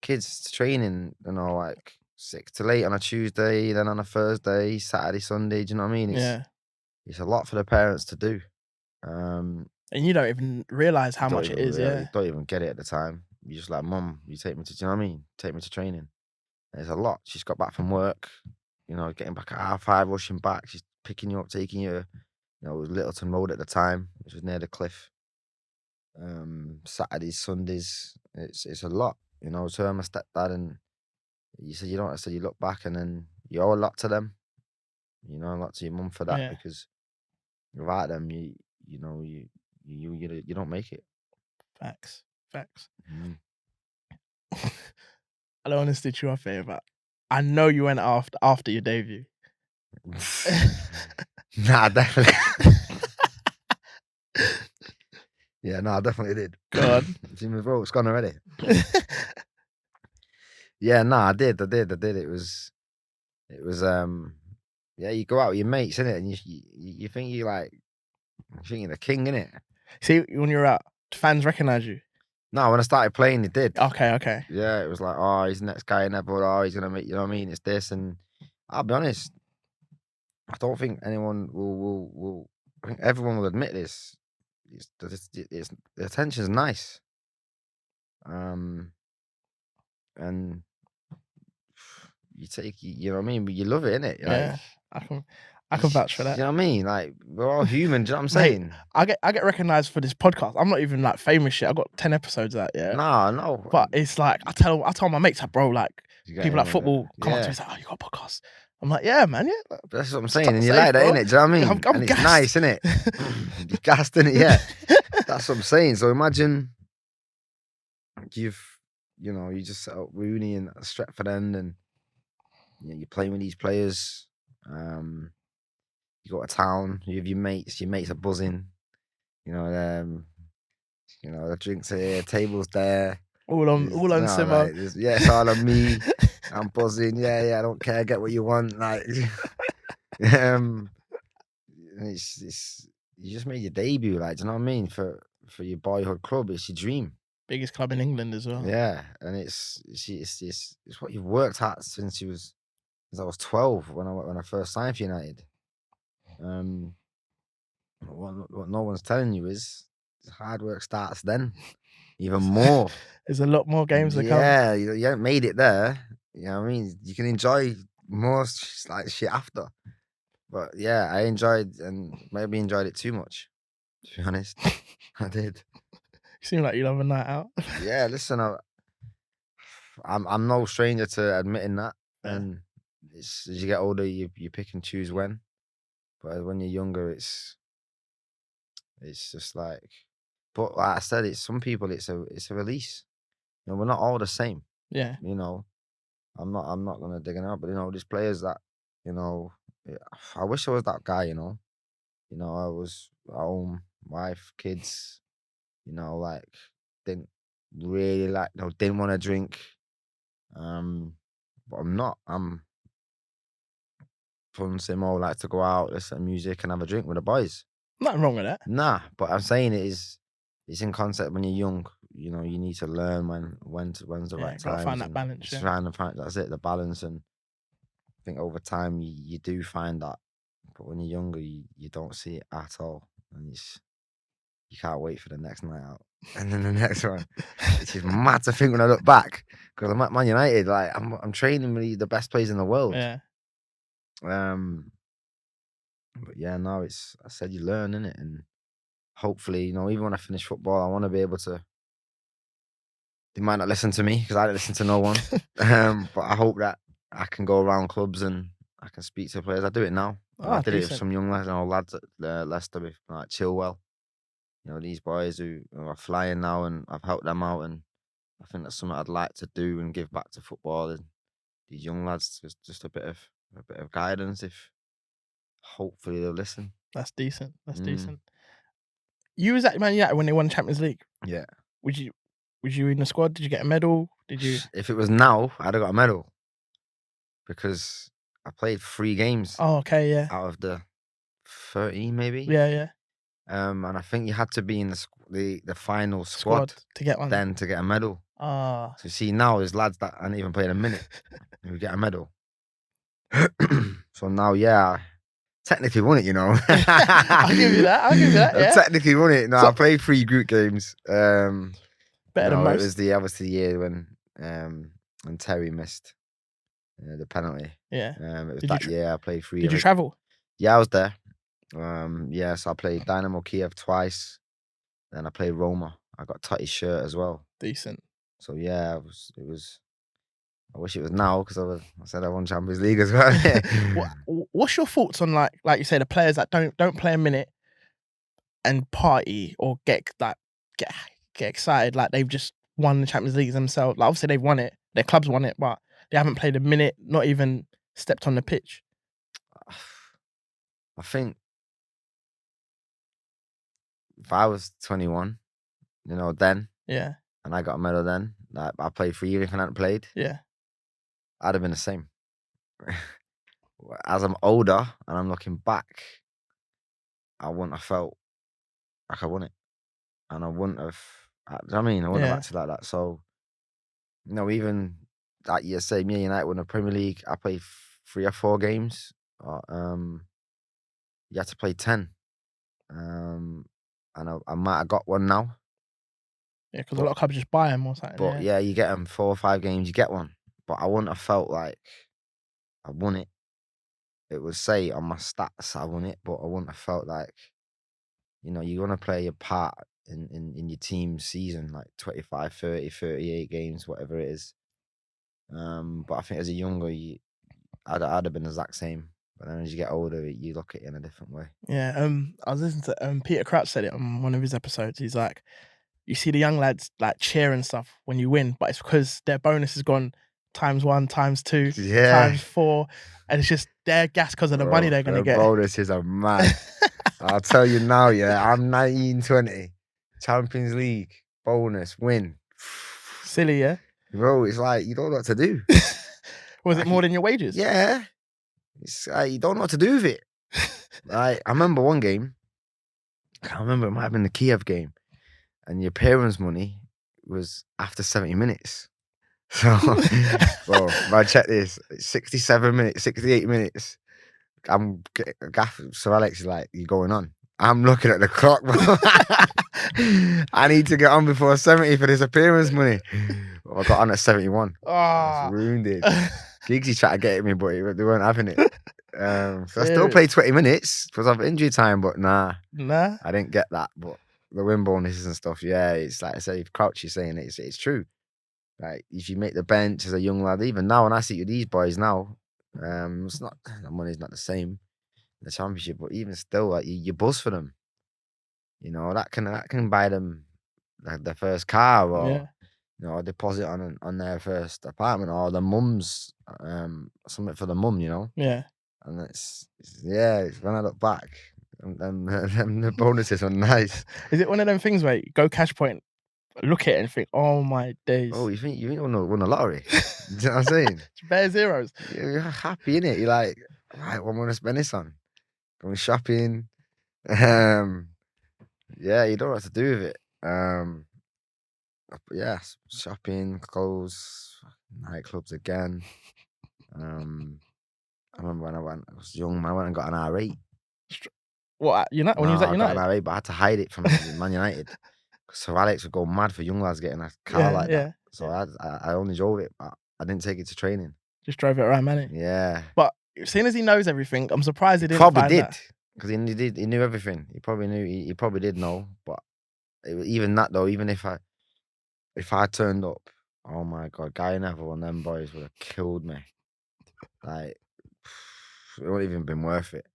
kids to training. Like 6 to 8 on a Tuesday, then on a Thursday, Saturday, Sunday. Do you know what I mean? It's a lot for the parents to do. And you don't even realise how much it is, You don't even get it at the time. You're just like, "Mum, you take me to," do you know what I mean? Take me to training. And it's a lot. She's got back from work, getting back at 5:30, rushing back. She's picking you up, taking you, it was Littleton Road at the time, which was near the cliff. Saturdays, Sundays, it's a lot. So I'm a stepdad, and you said you look back and then you owe a lot to them. A lot to your mum for that because without them, you don't make it. Facts. Mm. I don't want to stitch you off here, but I know you went after your debut. Nah, definitely. Yeah, no, I definitely did. Go on. See my vote, it's gone already. Yeah, no, I did. It was you go out with your mates, innit? And you think you're the king, innit? See, when you're out, fans recognise you? No, when I started playing, they did. Okay. Yeah, it was like, oh, he's the next guy in that, but oh, he's gonna make, you know what I mean? It's this, and I'll be honest, I don't think anyone will. I think everyone will admit this. The attention's nice. And you take, you know what I mean? But you love it, innit? Yeah, I can vouch for that. You know what I mean? Like, we're all human, do you know what I'm saying? Mate, I get recognised for this podcast. I'm not even like famous yet. I got 10 episodes out, yeah. No. But it's like I tell my mates, like, bro, like people at football come up to me and say, "Oh, you got a podcast?" I'm like, "Yeah, man, yeah." That's what I'm saying, and you like that, innit? Do you know what I mean? I'm and gassed. It's nice, innit? You're gassed, innit? Yeah. That's what I'm saying. So imagine you just set up Rooney and Stretford End, and you're playing with these players. You go to town, you have your mates are buzzing. The drinks are here, tables there. All on Simmer. It's all on me. I'm buzzing. Yeah, I don't care. Get what you want. Like, it's you just made your debut. Like, do you know what I mean? For your boyhood club, it's your dream. Biggest club in England as well. Yeah, and it's what you've worked at since I was 12 when I first signed for United. What no one's telling you is hard work starts then, even more. There's a lot more games to come. Yeah, you haven't made it there. You know what I mean? You can enjoy more like shit after. But yeah, I enjoyed and maybe enjoyed it too much. To be honest, I did. You seem like you love a night out. Yeah, listen, I'm no stranger to admitting that. Yeah. And as you get older, you pick and choose when. But when you're younger, it's just like. But like I said, it's some people. It's a release. We're not all the same. Yeah. I'm not gonna dig it out, but there's players that, I wish I was that guy. I was at home, wife, kids. Like didn't really didn't want to drink. But I'm not. I'm fun, same old, like to go out, listen to music, and have a drink with the boys. Nothing wrong with that. Nah, but I'm saying it's in concept when you're young. You know, you need to learn when's the right Gotta find times, that and balance. just trying to find that's it, the balance. And I think over time you do find that, but when you're younger, you don't see it at all, and you can't wait for the next night out, and then the next one. It's just mad to think when I look back, because I'm at Man United. Like I'm training with the best players in the world. Yeah. But yeah, no, I said you learn, innit? And hopefully, you know, even when I finish football, I want to be able to. They might not listen to me because I don't listen to no one. But I hope that I can go around clubs and I can speak to players. I do it now. I did it with some young lads, lads at Leicester, with like Chilwell. You know, these boys who are flying now, and I've helped them out, and I think that's something I'd like to do and give back to football. And these young lads, just a bit of guidance. If hopefully they'll listen. That's decent. That's decent. You was at Man United when they won the Champions League. Yeah. Was you in the squad? Did you get a medal? Did you? If it was now, I'd have got a medal because I played 3 games. Oh, okay, yeah. Out of the 13, maybe. Yeah, yeah. And I think you had to be in the final squad to get one. Then to get a medal. Ah. So see, now there's lads that haven't even played a minute who get a medal. So now, yeah, technically won it, you know. I'll give you that. Yeah. Technically won it. No, I played 3 group games. Better than most. It was obviously the year when Terry missed the penalty. Yeah. It was year I played 3. Did you travel? Yeah, I was there. So I played Dynamo Kiev twice. Then I played Roma. I got Totti's shirt as well. Decent. So yeah, it was. I wish it was now because I said I won Champions League as well. What's your thoughts on like you say, the players that don't play a minute and party or get excited like they've just won the Champions League themselves? Like obviously they've won it, their clubs won it, but they haven't played a minute, not even stepped on the pitch. I think if I was 21, you know, then and I got a medal then, like I played for you if I hadn't played, I'd have been the same. As I'm older and I'm looking back, I wouldn't have felt like I won it, and I wouldn't have. I wouldn't have acted like that. So, you know, even that year, say me and United won the Premier League, I played 3 or 4 games. You had to play 10. And I might have got one now. Yeah, because a lot of clubs just buy them or something. But yeah, you get them 4 or 5 games, you get one. But I wouldn't have felt like I won it. It would say on my stats I won it, but I wouldn't have felt like, you know, you want to play your part in your team's season, like 25, 30, 38 games, whatever it is. But I think as a younger, I'd have been the exact same. But then as you get older, you look at it in a different way. Yeah. I was listening to Peter Crouch said it on one of his episodes. He's like, you see the young lads like cheer and stuff when you win, but it's because their bonus has gone ×1, ×2, ×4, and it's just their gas because of the money they're gonna get. Bonuses are mad. I'll tell you now, I'm 19, 20, Champions League, bonus, win. Silly, yeah? Bro, it's like, you don't know what to do. Was it more than your wages? Yeah. It's like, you don't know what to do with it. Like, I remember one game, I can't remember, it might have been the Kiev game, and your parents' money was after 70 minutes. So, bro, check this, 67 minutes, 68 minutes, Sir Alex is like, you're going on. I'm looking at the clock, bro. I need to get on before 70 for this appearance money. Well, I got on at 71. I was wounded. Giggsy tried to get at me, but they weren't having it. So I still played 20 minutes because of injury time, but nah, I didn't get that. But the win bonuses and stuff, yeah, it's like I say, if Crouch is saying it's true. Like if you make the bench as a young lad, even now when I see these boys now, it's not, the money's not the same in the Championship, but even still, like you buzz for them. You know, that can buy them like their first car, or you know, a deposit on their first apartment, or the mum's something for the mum, you know. Yeah. And it's when I look back, and the bonuses are nice. Is it one of them things where you go cash point, look at it and think, oh my days? Oh, you think you won the lottery? Do you know what I'm saying? It's bare zeros. You're happy, innit? You're like, right, what am I going to spend this on? Going shopping, Yeah, you don't know what to do with it. Yeah, shopping, clothes, nightclubs again. I remember when I was young, man, I went and got an R8. What, United? When you was at I got an United? R8, but I had to hide it from Man United. Sir Alex would go mad for young lads getting a car Yeah, like that. yeah. So I only drove it, but I didn't take it to training. Just drove it around, man. Yeah. But seeing as he knows everything, I'm surprised he didn't Probably find did, that. because he knew everything. He probably knew. He probably did know, but even that though, even if I turned up, oh my God, Guy Neville and them boys would have killed me. Like, it wouldn't even been worth it.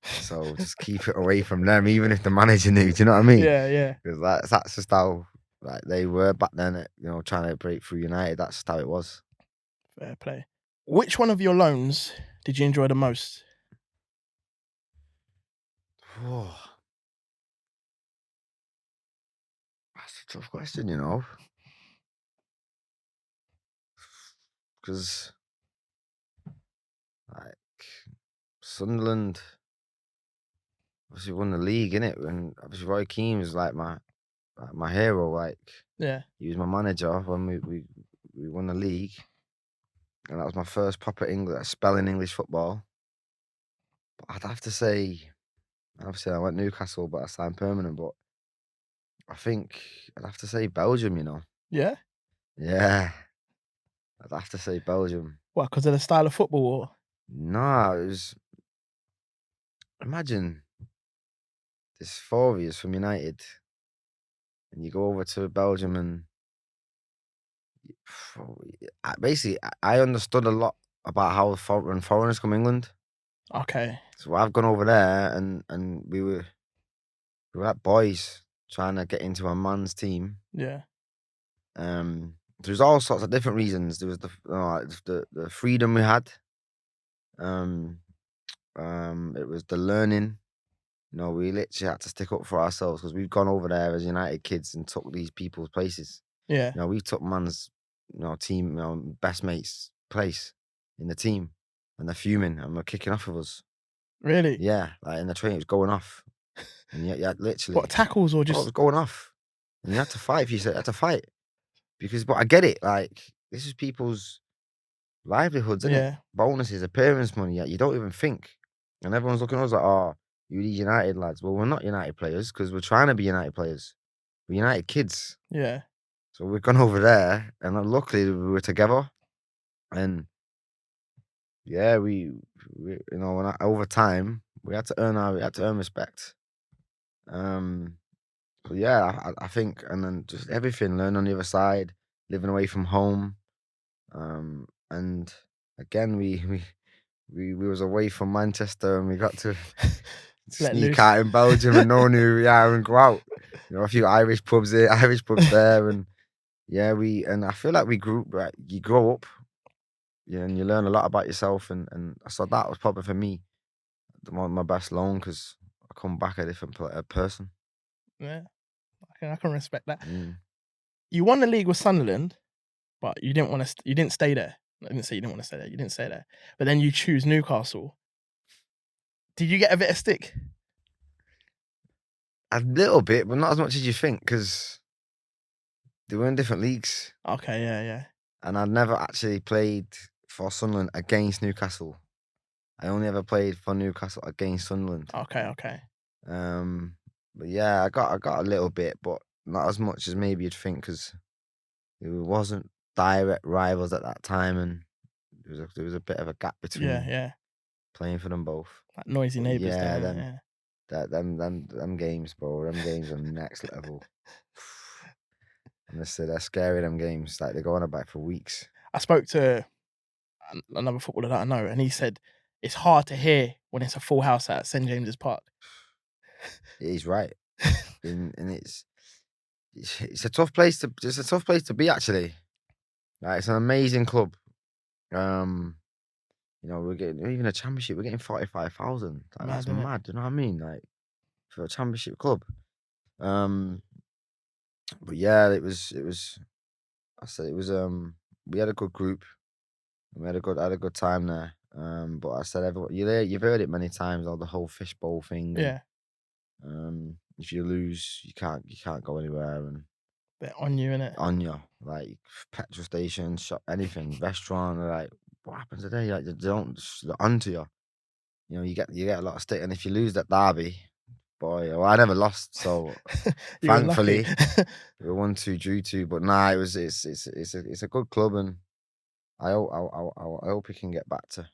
So just keep it away from them, even if the manager knew. Do you know what I mean? Yeah, yeah. Because that's just how like they were back then. Trying to break through United. That's just how it was. Fair play. Which one of your loans did you enjoy the most? Oh, that's a tough question, because like Sunderland obviously won the league, innit? And obviously Roy Keane was like my hero. Like, Yeah. he was my manager when we won the league, and that was my first proper English spelling English football. But I'd have to say, obviously I went Newcastle, but I signed permanent. But I think I'd have to say Belgium. Yeah? Yeah, I'd have to say Belgium. What, because of the style of football or? No, it was. Imagine this 4 years from United, and you go over to Belgium, and basically I understood a lot about how when foreigners come England. Okay. So I've gone over there, and we were like boys trying to get into a man's team. Yeah. There's all sorts of different reasons. There was the freedom we had. It was the learning. We literally had to stick up for ourselves, because we've gone over there as United kids and took these people's places. Yeah. We took man's, team, best mate's place in the team, and they're fuming and we're kicking off of us. Really? Yeah, like in the train, it was going off, and yeah, literally. What, tackles or Oh, it just? was going off, and you had to fight. If you said, you had to fight, but I get it. Like, this is people's livelihoods, isn't it? Yeah. Bonuses, appearance money. Yeah, you don't even think, and everyone's looking at us like, oh, you these United lads. Well, we're not United players, because we're trying to be United players. We're United kids. Yeah. So we've gone over there, and luckily we were together, and yeah, we over time we had to earn respect. But yeah, I think, and then just everything, learn on the other side, living away from home, and again we was away from Manchester, and we got to Let sneak loose. out in Belgium, and no one knew who we are, and go out. A few Irish pubs here, Irish pubs there, and yeah, and I feel like you grow up, yeah, and you learn a lot about yourself, and so that was probably for me my best loan, because I come back a different person. Yeah. I can respect that. Mm. You won the league with Sunderland, but you didn't want to. You didn't stay there. I didn't say you didn't want to stay there. You didn't stay there. But then you choose Newcastle. Did you get a bit of stick? A little bit, but not as much as you think, because they were in different leagues, Okay, yeah. and I'd never actually played for Sunderland against Newcastle. I only ever played for Newcastle against Sunderland. Okay. But yeah, I got a little bit, but not as much as maybe you'd think, because it wasn't direct rivals at that time, and there was a bit of a gap between Yeah. playing for them both. Like noisy neighbours Yeah, there. them games, bro. Them games are next level. Honestly, they're scary. Them games, like, they go on about for weeks. I spoke to another footballer that I know, and he said it's hard to hear when it's a full house at St James's Park. He's right, and it's a tough place to be, actually. Like, it's an amazing club. We're getting even a championship. We're getting 45,000. Like, that's Mad, innit? mad. Do you know what I mean? Like, for a championship club. But yeah, it was. I said it was. We had a good group. And we had a good time there. But I said, everyone, you've heard it many times, all the whole fishbowl thing. Yeah. If you lose, you can't go anywhere, and they're on you, innit? On you, like petrol station, shop, anything, restaurant. They're like, what happened today? Like, they don't they're onto you. You know, you get a lot of stick, and if you lose that derby, boy, well, I never lost, so You were lucky. thankfully we won 2, drew 2. But nah, it's a good club, and I hope we can get back to.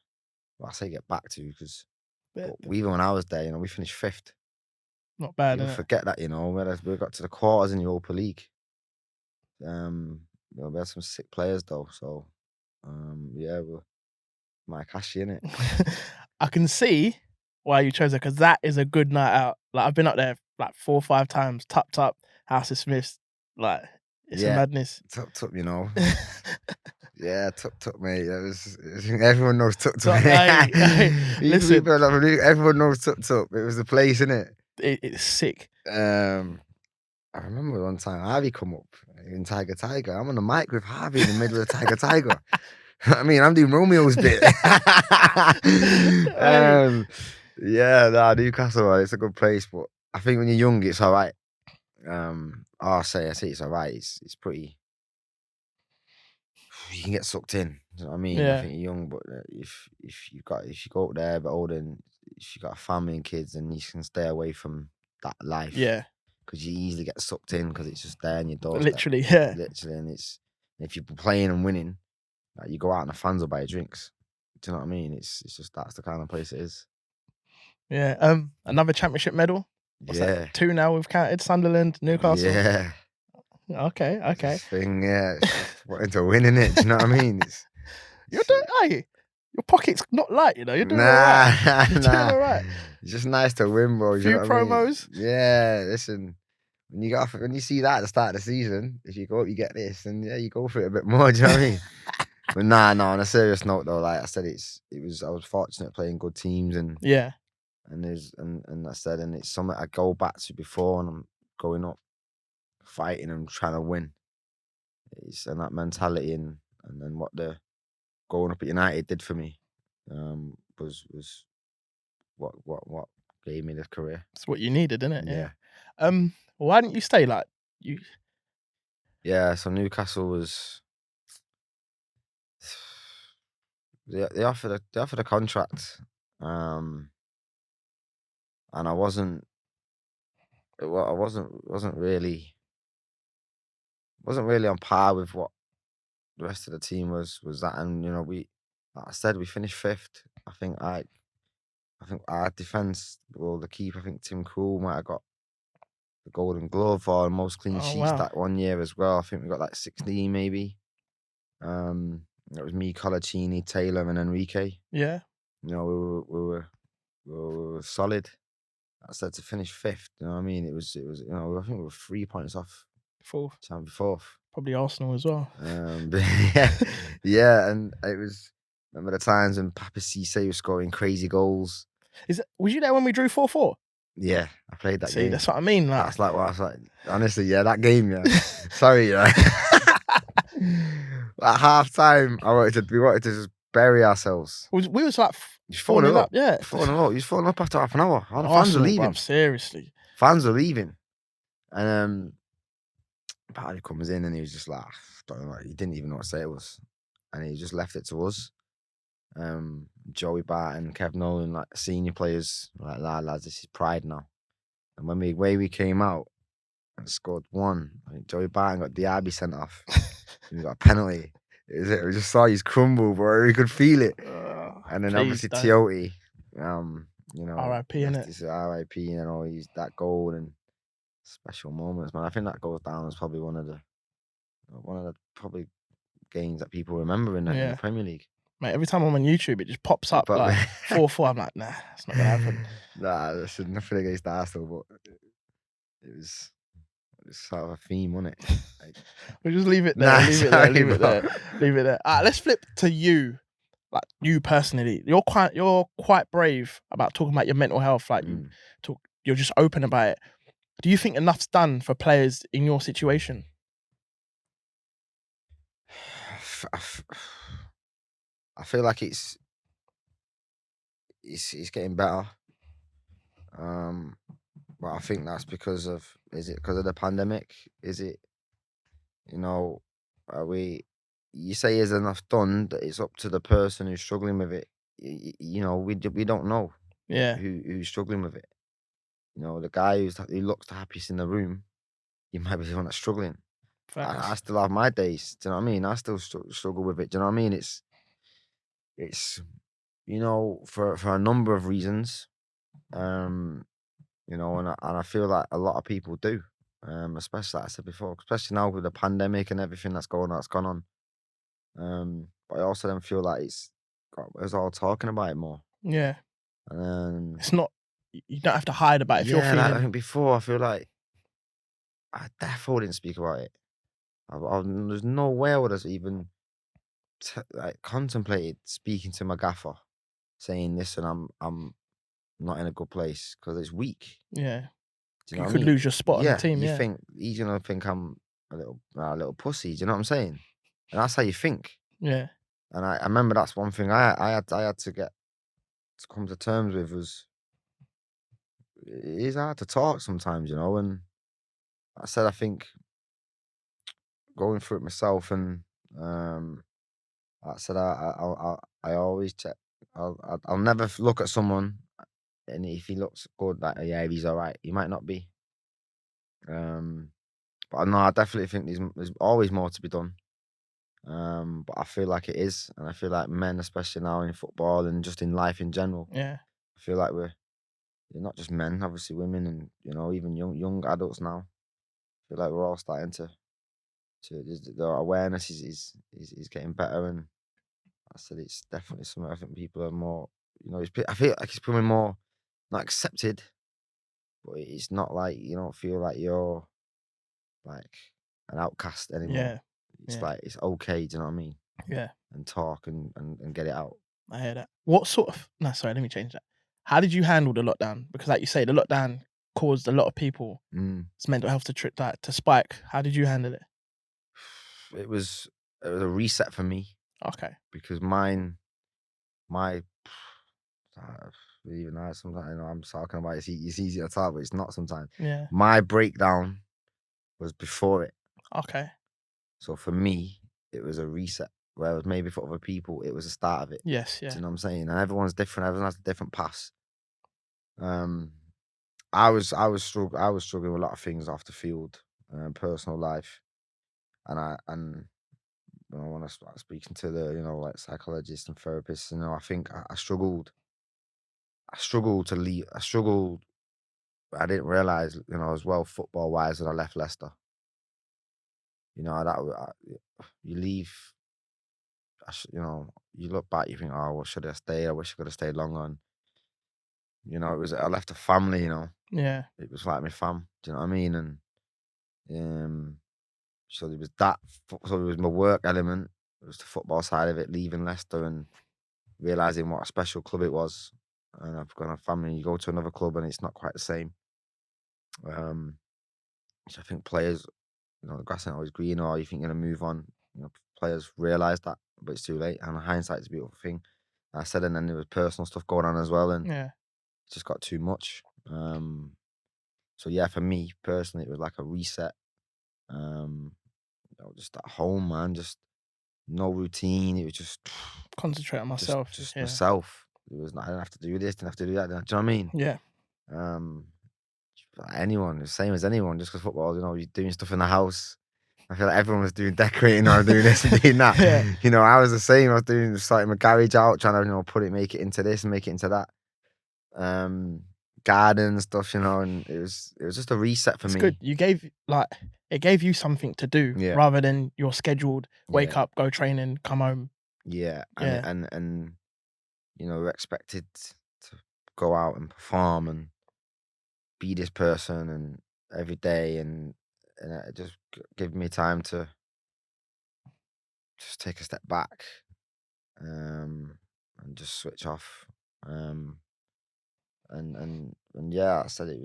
Well, I say get back to because even when I was there, you know, we finished 5th. Not bad, People innit? forget that, you know, we got to the quarters in the Europa League. You know, we had some sick players though, so yeah, we're my cash in it. I can see why you chose it, because that is a good night out. Like, I've been up there like 4 or 5 times. Tup, House of Smiths. Like, it's a madness. Tup, you know. Yeah, tup, mate. Everyone knows tup. Hey, listen. Everyone knows tup. It was the place, innit? It's sick. I remember one time Harvey come up in Tiger. I'm on the mic with Harvey in the middle of Tiger. I mean, I'm doing Romeo's bit. Newcastle, it's a good place, but I think when you're young, it's all right. I say it's all right. It's pretty. You can get sucked in. You know what I mean? Yeah. I think you're young, but if you go up there a bit older, and if you got a family and kids, then you can stay away from that life. Yeah. Because you easily get sucked in because it's just there in your doorstep. Literally, yeah. Literally, and if you're playing and winning, like, you go out and the fans will buy you drinks. Do you know what I mean? It's just that's the kind of place it is. Yeah. Another championship medal. What's that? 2 now we've counted. Sunderland, Newcastle. Yeah. Okay. This thing, yeah. Wanting to win, innit? Do you know what I mean? You're doing, hey, your pocket's not light, you know. You're doing all right. You're doing all right. It's just nice to win, bro. Few promos. I mean? Yeah, listen. When you see that at the start of the season, if you go up, you get this, and yeah, you go for it a bit more. Do you know what I mean? But no. On a serious note, though, like I said, I was fortunate playing good teams, and yeah, and I said, and it's something I go back to before, and I'm going up, fighting and trying to win. And that mentality, and then what the going up at United did for me, was what gave me this career. It's what you needed, isn't it? Yeah. Why didn't you stay? Like you? Yeah. So Newcastle was. They offered a contract, and I wasn't really on par with what the rest of the team was that, and you know, like I said, we finished 5th. I think our defense, well, the keeper, I think Tim Krul might have got the Golden Glove for most clean sheets that one year as well. I think we got like 16 maybe. It was me, Colaccini, Taylor, and Enrique. Yeah. You know, we were solid. I said to finish 5th. You know what I mean? It was. You know, I think we were 3 points off 4th. Trying to be 4th. Probably Arsenal as well. Yeah, and it was. Remember the times when Papa Cisse was scoring crazy goals. Was you there when we drew 4-4? Yeah, I played that game. See, that's what I mean. Like. That's like what I was like. Honestly, yeah, that game, yeah. Sorry, yeah. At half time, we wanted to just bury ourselves. We was like falling up. Yeah, falling up. He's falling up after half an hour. All the fans are leaving. Bruv, seriously, fans are leaving, and Paddy comes in and he was just like, don't know, he didn't even know what to say to us, and he just left it to us. Joey Barton, Kev Nolan, like senior players, like, lads, this is pride now. And when we came out and scored 1, I think Joey Barton got Diaby sent off. And we got a penalty. We just saw his crumble, bro. We could feel it. And then obviously Tiote, you know, R.I.P. innit? This is R.I.P. You know, he's that goal and special moments, man. I think that goes down as probably one of the probably games that people remember in the Premier League. Mate, every time I'm on YouTube, it just pops up like 4-4. I'm like, nah, it's not gonna happen. Nah, there's nothing against Arsenal, but it was sort of a theme, wasn't it? Like, we'll just leave it there. Leave it there. Let's flip to you. Like, you personally, you're quite brave about talking about your mental health. Like, you're just open about it. Do you think enough's done for players in your situation? I feel like it's getting better. But I think that's because of, is it because of the pandemic? Is it, are we, you say is enough done that it's up to the person who's struggling with it. We don't know who's struggling with it. The guy who looks the happiest in the room, he might be the one that's struggling. I still have my days. Do you know what I mean? I still struggle with it. Do you know what I mean? It's for a number of reasons. And I feel like a lot of people do. Especially like I said before, especially now with the pandemic and everything that's gone on. But I also then feel like it's all talking about it more. Yeah. And it's not. You don't have to hide about it if you're feeling. Like, I think before I feel like I definitely didn't speak about it. There's no way I would have even contemplated speaking to my gaffer, saying, "Listen, I'm not in a good place," because it's weak. Yeah. Do you know You what I could mean? lose your spot on the team. You Yeah. think he's gonna think I'm a little pussy. Do you know what I'm saying? And that's how you think. Yeah. And I remember that's one thing I had to come to terms with was it is hard to talk sometimes, and I said I think going through it myself and I said I always check. I'll never look at someone and if he looks good, like yeah, he's all right. He might not be. But no, I definitely think there's always more to be done. But I feel like it is, and I feel like men, especially now in football and just in life in general, Yeah. I feel like we're not just men, obviously women, and even young adults now. I feel like we're all starting to the awareness is getting better, and I said it's definitely something I think people are more, I feel like it's becoming more not accepted, but it's not like you don't feel like you're like an outcast anymore. Yeah. It's like it's okay, do you know what I mean? Yeah. And talk and get it out. I hear that. What sort of? No, sorry. Let me change that. How did you handle the lockdown? Because, like you say, the lockdown caused a lot of people's mental health to spike. How did you handle it? It was a reset for me. Okay. Because even now sometimes I'm talking about it's easy to talk, but it's not sometimes. Yeah. My breakdown was before it. Okay. So for me, it was a reset. Whereas maybe for other people, it was the start of it. Yes. Yeah. Do you know what I'm saying? And everyone's different. Everyone has a different path. I was struggling with a lot of things off the field, personal life, and when I started speaking to the like psychologists and therapists, I think I struggled. I struggled to leave. I didn't realize, as well, football wise, that I left Leicester. You leave. You look back, you think, oh, well, should I stay? I wish I could have stayed longer. And I left a family. Yeah. It was like my fam. Do you know what I mean? And so there was that. So there was my work element. It was the football side of it. Leaving Leicester and realizing what a special club it was. And I've got a family. You go to another club and it's not quite the same. So I think players, the grass ain't always green, or you think you're gonna move on. Players realise that, but it's too late. And hindsight is a beautiful thing. I said, and then there was personal stuff going on as well, and it just got too much. So yeah, for me personally, it was like a reset. Just at home, man, just no routine. It was just concentrate on myself. Just myself. It was not. I didn't have to do this. Didn't have to do that. Do you know what I mean? Yeah. Anyone, the same as anyone, just because football, you're doing stuff in the house. I feel like everyone was doing decorating or doing this and doing that. Yeah. I was the same. I was starting my garage out, trying to make it into this and make it into that. Garden stuff, and it was just a reset for me. Good. You it gave you something to do rather than your scheduled wake up, go training, come home. Yeah. And we're expected to go out and perform and be this person and every day, and it just give me time to just take a step back, and just switch off. And yeah, I said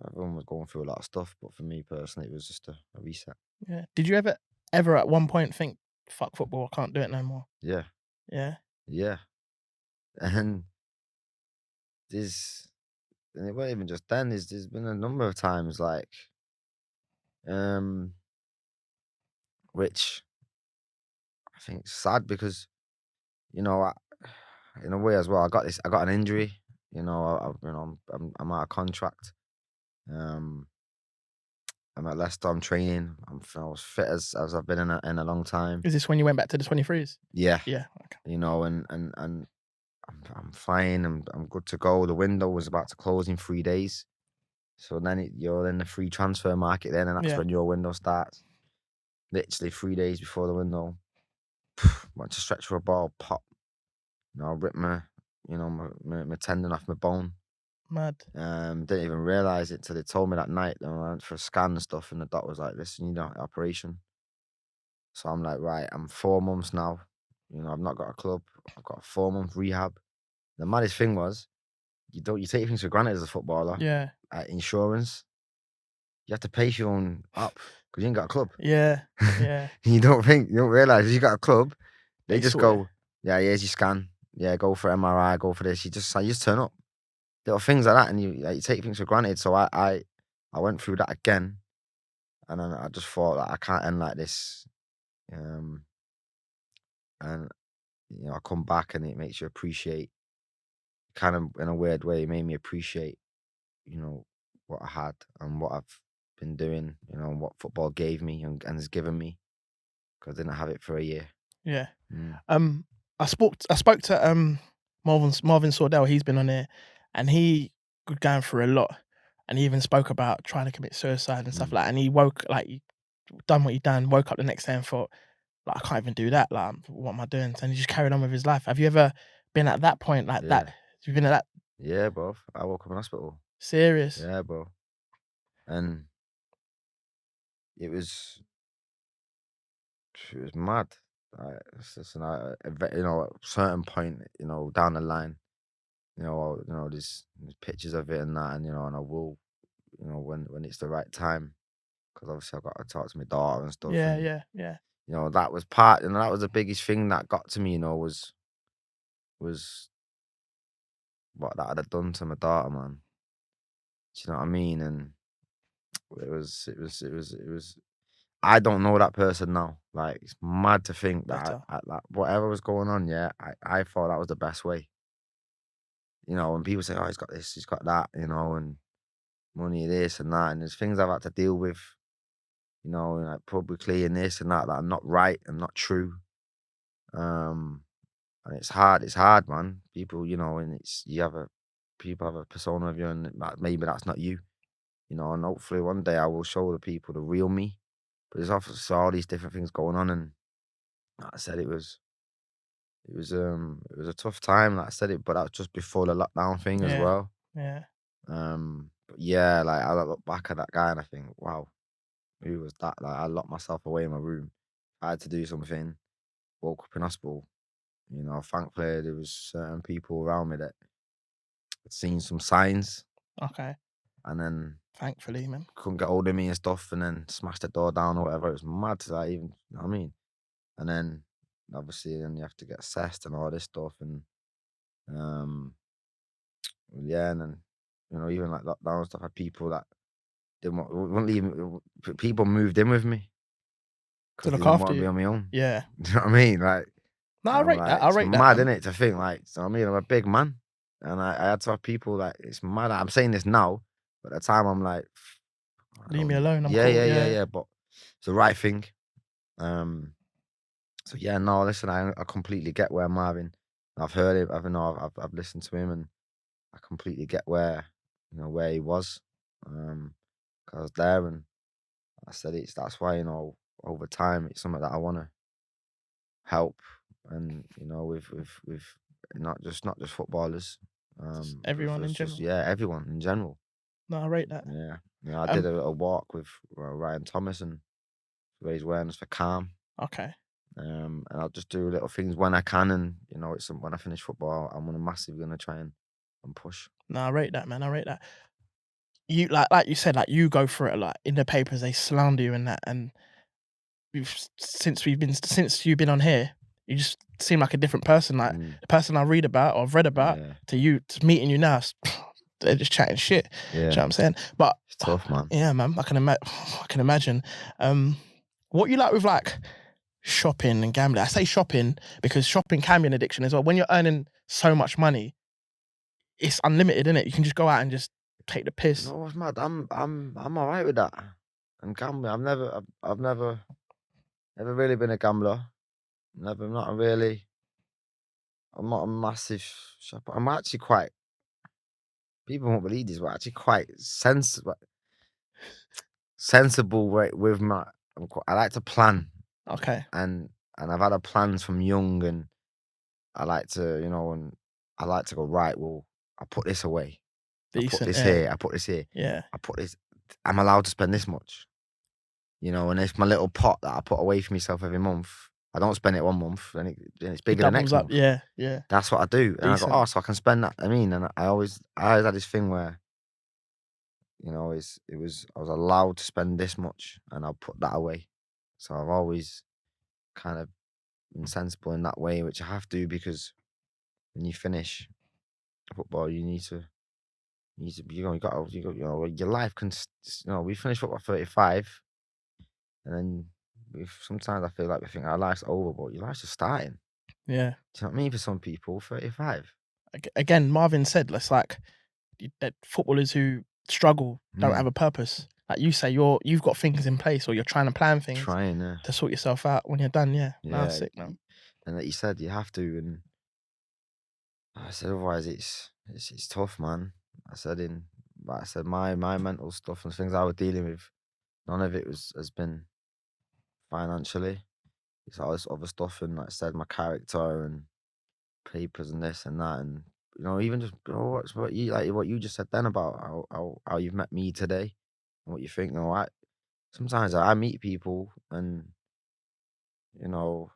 everyone was going through a lot of stuff, but for me personally, it was just a reset. Yeah. Did you ever at one point think, fuck football, I can't do it no more? Yeah. Yeah. Yeah. And there's and it wasn't even just then. There's been a number of times like, which I think is sad because in a way as well, I got an injury. I'm out of contract. I'm at Leicester. I'm training. I was fit as I've been in a long time. Is this when you went back to the 23s? Yeah. Yeah. Okay. And I'm fine. I'm good to go. The window was about to close in 3 days, so then you're in the free transfer market then, and that's when your window starts. Literally 3 days before the window, went to stretch for a ball, pop. Ripped my tendon off my bone. Mad. Didn't even realise it till they told me that night. I went for a scan and stuff, and the doctor was like, "Listen, you need an operation." So I'm like, right, I'm 4 months now. I've not got a club. I've got a 4-month rehab. The maddest thing was, you take things for granted as a footballer. Yeah. Insurance, you have to pay for your own up because you ain't got a club. Yeah. Yeah. you don't realise you got a club. They just go, yeah, here's your scan. Yeah, go for MRI, go for this. You just turn up. Little things like that, and you take things for granted. So I went through that again, and then I just thought that I can't end like this. And I come back, and it makes you appreciate, kind of in a weird way, it made me appreciate, what I had and what I've been doing, and what football gave me and has given me, because I didn't have it for a year. Yeah. I spoke to Marvin Sordell. He's been on there, and he was going through a lot, and he even spoke about trying to commit suicide and stuff like that. And he he done what he done, woke up the next day and thought, like, I can't even do that. Like, what am I doing? And he just carried on with his life. Have you ever been at that point like that? You've been at that? Yeah, bro. I woke up in hospital. Serious? Yeah, bro. And it was mad. Listen, at a certain point, down the line, there's pictures of it and that, and and I will, when it's the right time, because obviously I've got to talk to my daughter and stuff. Yeah, and, yeah. That was part, that was the biggest thing that got to me, was what that had done to my daughter, man. Do you know what I mean? And it was. I don't know that person now. Like, it's mad to think that whatever was going on, I thought that was the best way. When people say, "Oh, he's got this, he's got that," and money, this and that, and there's things I've had to deal with, like publicly and this and that are not right and not true. And it's hard, man. People, and people have a persona of you, and maybe that's not you, and hopefully one day I will show the people the real me. But there's obviously all these different things going on, and like I said, it was a tough time. Like I said, but that was just before the lockdown thing as well. Yeah. But yeah, like I look back at that guy and I think, wow, who was that? Like, I locked myself away in my room. I had to do something. Woke up in hospital. Thankfully there was certain people around me that had seen some signs. Okay. And then thankfully, man, couldn't get hold of me and stuff, and then smashed the door down or whatever. It was mad to that, even, you know what I mean? And then obviously then you have to get assessed and all this stuff, and yeah, and then even like lockdown stuff, I had people that wouldn't even, people moved in with me because to they look didn't after want to be you. on my own. Yeah. Do you know what I mean? Like, no, I rate that. I rate that. Mad, innit, to think, like, so I mean, I'm a big man, and I had to have people, like, it's mad. I'm saying this now, but at the time I'm like, leave me alone. I'm yeah, cool. yeah. But it's the right thing. So yeah, no, listen, I completely get where Marvin. I've heard it. I've listened to him, and I completely get where where he was. 'Cause I was there, and I said that's why over time it's something that I want to help, and with not just footballers, everyone in just, general. everyone in general. No, I rate that. Yeah, I did a walk with Ryan Thomas and raise awareness for Calm. Okay. And I'll just do little things when I can, and it's when I finish football, I'm gonna try and push. No, I rate that, man. I rate that. You like you said, like, you go for it. Like, in the papers, they slander you and that, and since you've been on here, you just seem like a different person. Like the person I read about or I've read about to you, to meeting you now, they're just chatting shit. Yeah. Do you know what I'm saying? But it's tough, man. Yeah, man. I can imagine. What you like with like shopping and gambling? I say shopping because shopping can be an addiction as well. When you're earning so much money, it's unlimited, isn't it? You can just go out and just take the piss. No, it's mad. I'm all right with that. And gambling, I've never really been a gambler. I'm not a massive shopper. I'm actually quite. People won't believe this, but actually quite sensible with my. I like to plan. Okay. And I've had plans from young, and I like to, and I like to go, right, well, I put this away. Decent, I put this here. I put this here. Yeah. I put this. I'm allowed to spend this much. And it's my little pot that I put away for myself every month. I don't spend it 1 month, and it's bigger the next month. Yeah, yeah. That's what I do. And Decent. I go, so I can spend that. I mean, and I always had this thing where, I was allowed to spend this much, and I'll put that away. So I've always kind of been sensible in that way, which I have to, because when you finish football, you got your life can, we finish football at 35, and then sometimes I feel like we think our life's over, but your life's just starting. Yeah. Do you know what I mean? For some people, 35. Again, Marvin said, it's like that footballers who struggle don't have a purpose. Like you say, you've got things in place, or you're trying to plan things to sort yourself out. When you're done, no, sick, man. And like you said, you have to. And I said, otherwise, it's tough, man. I said my mental stuff and things I was dealing with, none of it has been financially. It's all this other stuff, and like I said, my character and papers and this and that, and even just what you just said then about how you've met me today and what you think. Sometimes I meet people, and their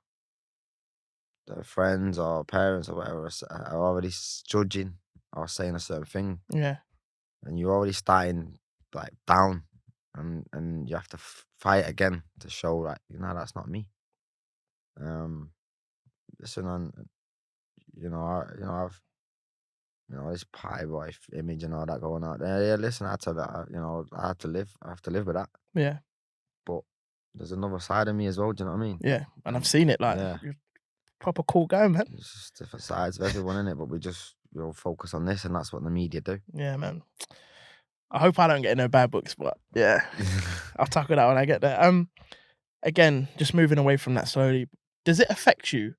friends or parents or whatever are already judging or saying a certain thing. Yeah. And you're already starting like down, and you have to fight again to show like, that's not me. Listen, I've this pie boy image and all that going out there. Yeah, listen, I tell that, I have to live with that. Yeah. But there's another side of me as well. Do you know what I mean? Yeah, and I've seen it. Like, you're proper cool guy, man. It's just different sides of everyone, in it, but we just focus on this, and that's what the media do. Yeah, man. I hope I don't get no bad books, but yeah, I'll tackle that when I get there. Again, just moving away from that slowly. Does it affect you?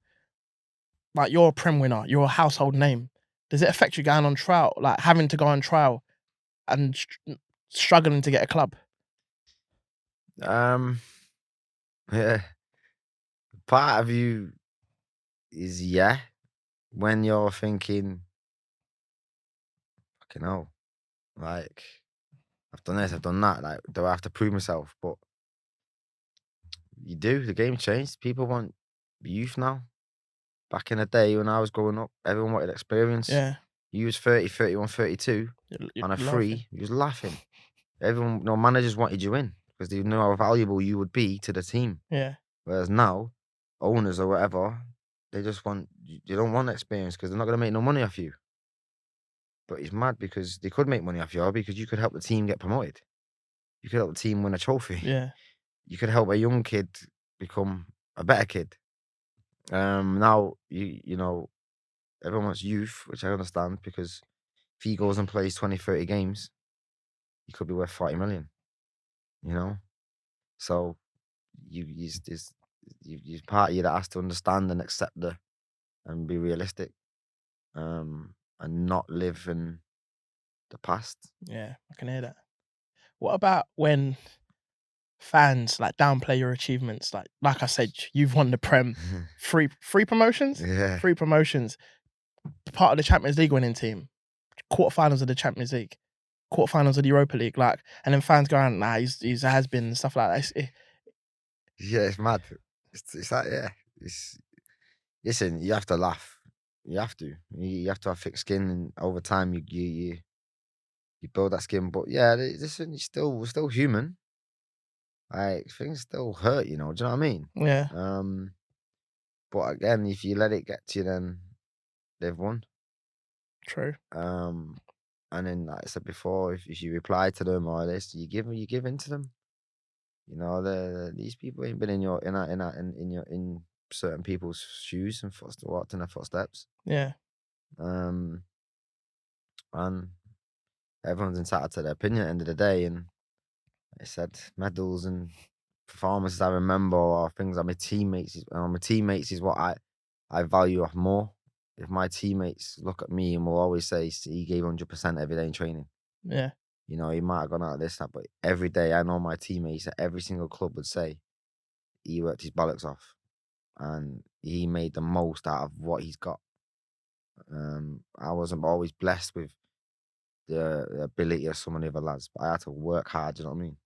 Like, you're a Prem winner, you're a household name. Does it affect you going on trial, like having to go on trial and struggling to get a club? Yeah. Part of you is when you're thinking, fucking hell, like, I've done this, I've done that, like, do I have to prove myself? But you do. The game changed. People want youth now. Back in the day when I was growing up, everyone wanted experience. Yeah. You was 30, 31, 32 on a free, you was laughing. Everyone, managers wanted you in because they knew how valuable you would be to the team. Yeah. Whereas now, owners or whatever, they don't want experience because they're not going to make no money off you. But it's mad because they could make money off you, because you could help the team get promoted. You could help the team win a trophy. Yeah. You could help a young kid become a better kid. Now, everyone wants youth, which I understand, because if he goes and plays 20, 30 games, he could be worth 40 million, So you're part of you that has to understand and accept and be realistic, and not live in the past. Yeah, I can hear that. What about when fans like downplay your achievements? Like I said, you've won the Prem, free promotions. Yeah, 3 promotions, part of the Champions League winning team, quarterfinals of the Champions League, quarterfinals of the Europa League, and then fans go around, nah, he's a has-been and stuff like that. Yeah, it's mad. It's like, listen, you have to laugh. You have to. You have to have thick skin, and over time you build that skin. But yeah, listen, we're still human. Like, things still hurt, do you know what I mean? Yeah. But again, if you let it get to you, then they've won. True. And then, like I said before, if you reply to them or this, you give in to them. You know, these people ain't been in certain people's shoes and walked in their footsteps. Yeah. And everyone's entitled to their opinion at the end of the day. And I said medals and performances I remember are things that my teammates is what I value off more. If my teammates look at me and will always say he gave 100% every day in training. Yeah. You know, he might have gone out of this, that, but every day I know my teammates at every single club would say he worked his bollocks off and he made the most out of what he's got. I wasn't always blessed with the ability of some of the other lads, but I had to work hard, you know what I mean?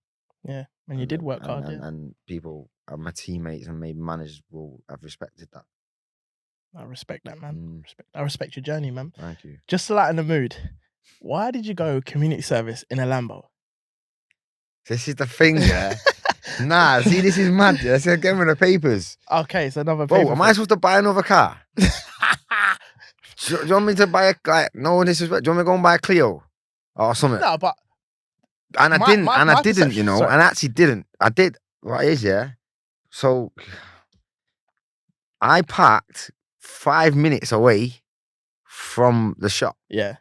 Yeah, and you did work hard, yeah. And people, and my teammates and maybe managers will have respected that. I respect that, man. I respect your journey, man. Thank you. Just to lighten the mood, why did you go community service in a Lambo? This is the thing, yeah. Nah, see, this is mad. Yeah, see, again with the papers. Okay, so another paper. Bro, am I supposed to buy another car? do you want me to buy no disrespect? Do you want me to go and buy a Clio or something? No, but and I didn't, you know, and I actually didn't. I did. What is, yeah? So I parked 5 minutes away from the shop. Yeah.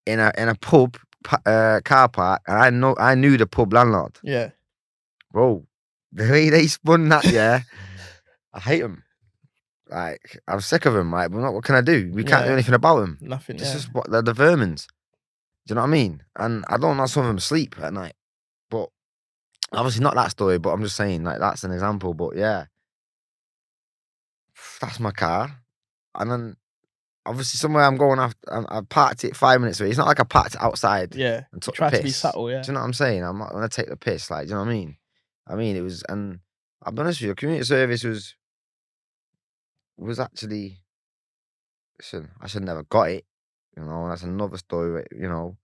In a pub car park, and I knew the pub landlord. Yeah. Bro, the way they spun that, yeah, I hate them. Like, I'm sick of them. Right, but what can I do? We can't do anything about them. Nothing. This is what they're the vermins. Do you know what I mean? And I don't know some of them sleep at night, but obviously not that story. But I'm just saying, like, that's an example. But yeah, that's my car, and then obviously somewhere I'm going after. I parked it 5 minutes away. It's not like I parked it outside. Yeah, and took try the piss. To be subtle. Yeah, do you know what I'm saying? I'm not gonna take the piss. Like, do you know what I mean? It was, and I'll be honest with you, community service was actually. Listen, I should never got it. You know, that's another story. You know,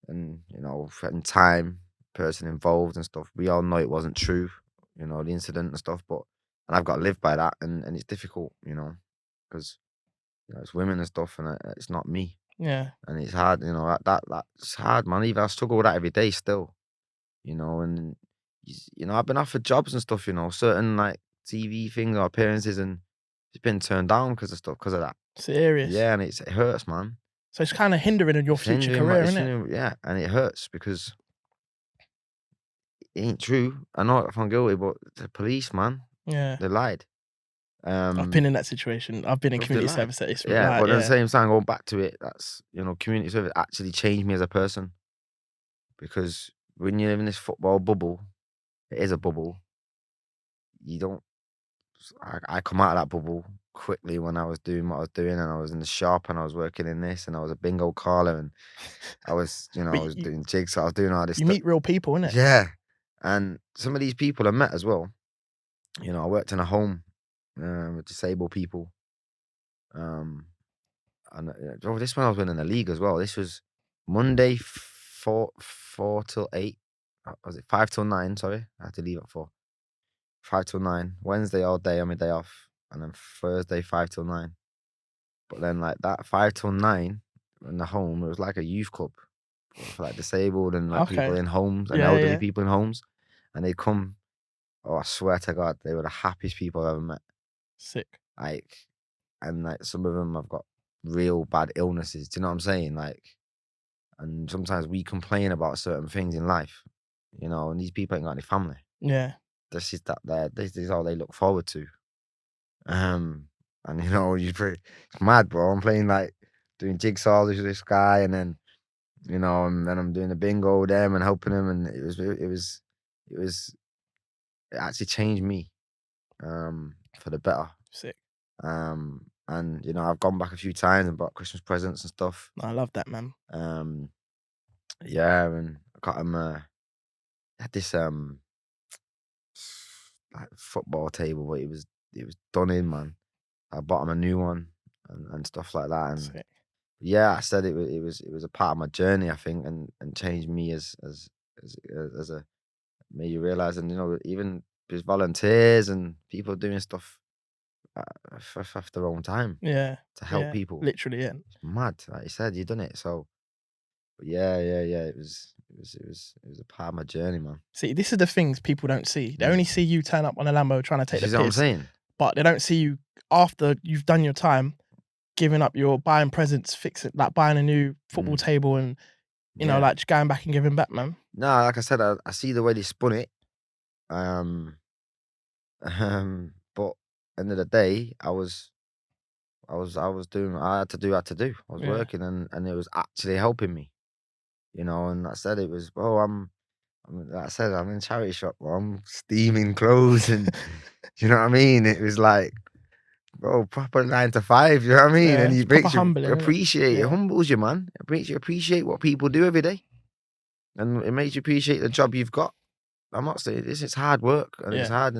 and you know, in time, person involved and stuff. We all know it wasn't true. You know, the incident and stuff. But and I've got to live by that, and it's difficult. You know, because you know, it's women and stuff, and it's not me. Yeah, and it's hard. You know, that's hard, man. Even I struggle with that every day still. You know, and you know, I've been offered jobs and stuff. You know, certain like TV things or appearances, and it's been turned down because of that. Serious. Yeah, and it hurts, man. So it's kind of hindering in your future career, isn't it? Yeah, and it hurts because it ain't true. I know if I'm guilty, but the police, man, they lied. I've been in that situation. I've been in community service. It's but at the same time, going back to it, that's, you know, community service actually changed me as a person, because when you live in this football bubble, it is a bubble. You don't. I come out of that bubble quickly when I was doing what I was doing, and I was in the shop, and I was working in this, and I was a bingo caller, and I was, you know, I was doing jigs, so I was doing all this. You meet real people, innit? Yeah, and some of these people I met as well. You know, I worked in a home with disabled people. And this one I was winning the league as well. This was Monday 4 till 8. Was it 5 till 9? Sorry, I had to leave at 4. 5 till 9. Wednesday all day on my day off, and then Thursday 5 till 9. But then like that 5 till 9 in the home, it was like a youth club for like disabled and like people in homes and elderly people in homes, and they'd come. Oh, I swear to God, they were the happiest people I've ever met. Sick. Like, and like some of them have got real bad illnesses. Do you know what I'm saying? Like, and sometimes we complain about certain things in life, you know, and these people ain't got any family. Yeah. This is all they look forward to. And you know, it's mad, bro. I'm playing like doing jigsaws with this guy, and then, you know, and then I'm doing the bingo with them and helping them, and it actually changed me for the better. Sick. And you know, I've gone back a few times and bought Christmas presents and stuff. I love that, man. Yeah, and I got him had this like football table, but it was done in, man. I bought him a new one and stuff like that. And Sick. yeah, I said it was a part of my journey, I think, and changed me as a, made you realize, and you know, even there's volunteers and people doing stuff for their own time. Yeah. To help people. Literally, yeah. It's mad. Like you said, you've done it. So yeah. It was a part of my journey, man. See, this is the things people don't see. They only see you turn up on a Lambo trying to take the This is what I'm piss, saying. but they don't see you after you've done your time, giving up your buying presents, fixing like buying a new football table, and you know, like just going back and giving back, man. No, like I said, I see the way they spun it. But end of the day, I doing what I had to do. I was working, and it was actually helping me, you know. And I said it was, like I said, I'm in a charity shop, bro. I'm steaming clothes, and you know what I mean. It was like, bro, proper 9 to 5. You know what I mean? And it makes you appreciate. It humbles you, man. It makes you appreciate what people do every day, and it makes you appreciate the job you've got. I'm not saying this is hard work, and it's hard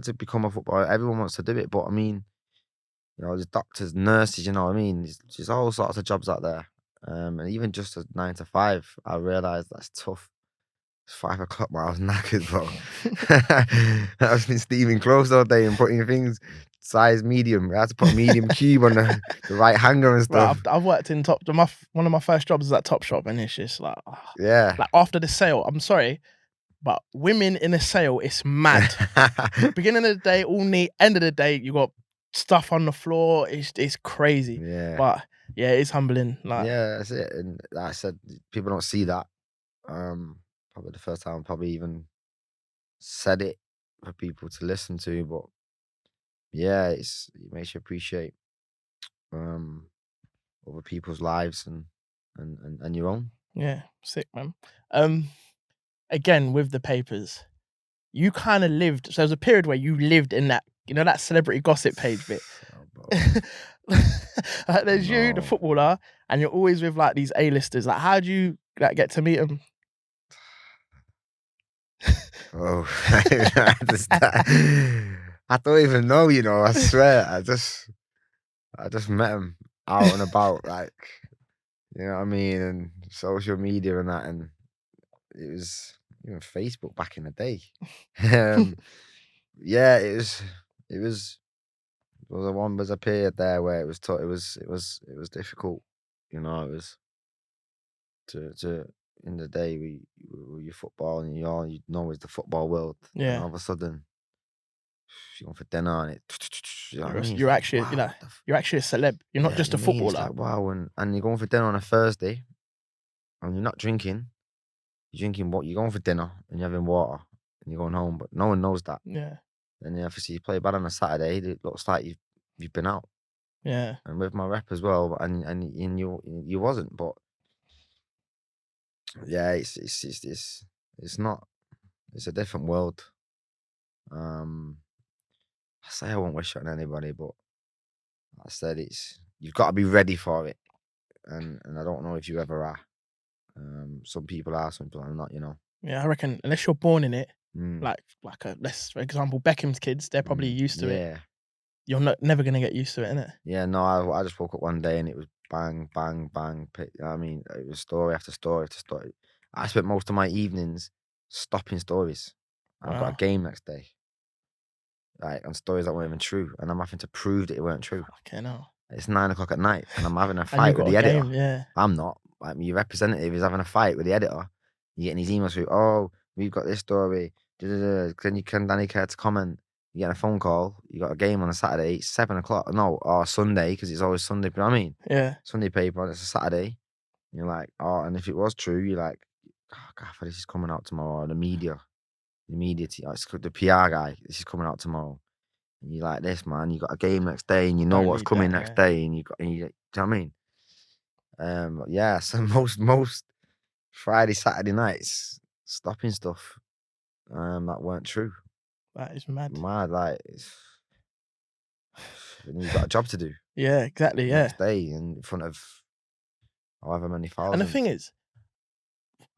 to become a footballer. Everyone wants to do it, but I mean, you know, there's doctors, nurses, you know what I mean? There's all sorts of jobs out there. And even just a 9 to 5, I realised that's tough. It's 5 o'clock, man. I was knackered, bro. I've been steaming clothes all day and putting things size medium. I had to put a medium cube on the right hanger and stuff. Right, I've worked in Top. One of my first jobs was at Topshop, and it's just like, like after the sale. I'm sorry, but women in a sale, it's mad. Beginning of the day, all neat. End of the day, you got stuff on the floor. It's crazy. Yeah. But yeah, it's humbling. Like, yeah, that's it. And like I said, people don't see that. Probably the first time I probably even said it for people to listen to, but yeah, it makes you appreciate other people's lives and your own. Yeah, sick, man. Again with the papers, you kind of lived. So there was a period where you lived in that, you know, that celebrity gossip page bit. Like, there's you, the footballer, and you're always with like these A-listers. Like, how do you like get to meet them? Oh, I don't even know. You know, I swear, I just met him out and about, like, you know what I mean, and social media and that, and it was even Facebook back in the day. Yeah, it was a period there where it was difficult, you know. It was to in the day you football and you know it's the football world, and all of a sudden you're going for dinner and you know what I mean? You're actually, you know, you're actually a celeb. You're not just a footballer. It's like, wow, and you're going for dinner on a Thursday, and you're not drinking. You're drinking what? You're going for dinner and you're having water and you're going home, but no one knows that. Yeah. And then obviously you play bad on a Saturday, it looks like you've been out. Yeah. And with my rep as well, and you wasn't, but yeah, it's not. It's a different world. I say I won't wish it on anybody, but I said you've got to be ready for it, and I don't know if you ever are. Some people are, some people are not. You know. Yeah, I reckon unless you're born in it, like for example, Beckham's kids, they're probably used to it. You're never gonna get used to it, innit? Yeah, no, I just woke up one day and it was bang, bang, bang. I mean, it was story after story after story. I spent most of my evenings stopping stories. I've got a game next day, like on stories that weren't even true, and I'm having to prove that it weren't true. Okay, no. It's 9 o'clock at night, and I'm having a fight with the editor. Yeah. I'm not. Like, your representative is having a fight with the editor. You're getting these emails through. Oh, we've got this story. Can Danny care to comment? You get a phone call. You got a game on a Saturday, 7 o'clock. No, or Sunday, because it's always Sunday. You know what I mean? Yeah. Sunday paper. It's a Saturday. And you're like, oh, and if it was true, you're like, oh, God, this is coming out tomorrow. The media it's the PR guy. This is coming out tomorrow. And you're like, this, man. You got a game next day, and you know what's coming next day, and you do you know what I mean? Yeah. So most Friday, Saturday nights, stopping stuff that weren't true. That is mad. Like, you've got a job to do. Yeah, exactly. Yeah. Next day in front of however many thousands. And the thing is,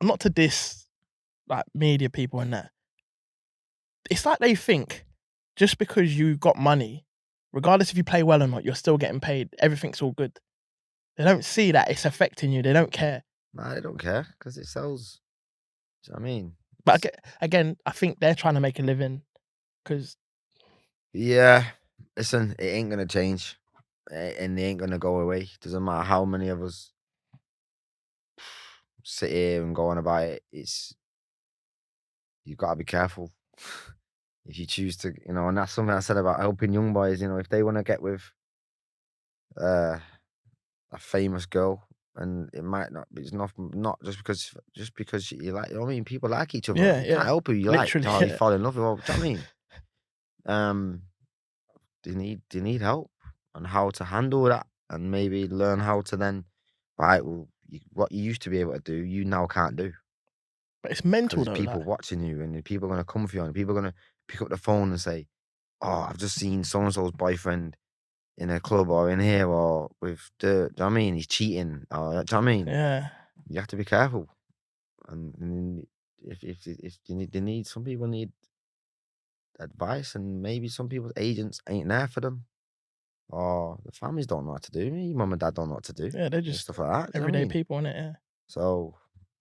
not to diss like media people and that, it's like they think just because you got money, regardless if you play well or not, you're still getting paid. Everything's all good. They don't see that it's affecting you. They don't care. Nah, they don't care because it sells. Do you know what I mean? But again, I think they're trying to make a living because. Yeah, listen, it ain't gonna change, and it ain't gonna go away. Doesn't matter how many of us sit here and go on about it. You've got to be careful if you choose to, and that's something I said about helping young boys. If they want to get with a famous girl, and it might not be, it's not just because you like, people like each other. Yeah, You can't help who you literally, like. You fall in love with. Well, do you know what I mean? Do you need help on how to handle that, and maybe learn how to then, right? Well, what you used to be able to do, you now can't do. But it's mental Because though. there's people Like, watching you, and people are gonna come for you, and people are gonna pick up the phone and say, "Oh, I've just seen so and so's boyfriend in a club or in here or with the." Do you know what I mean? He's cheating. Or, do you know what I mean? yeah. You have to be careful, and if they need, some people need advice, and maybe some people's agents ain't there for them, or the families don't know what to do. Maybe mum and dad don't know what to do. Yeah, they're And just stuff like that. Do you know what I everyday mean? people, innit? Yeah. So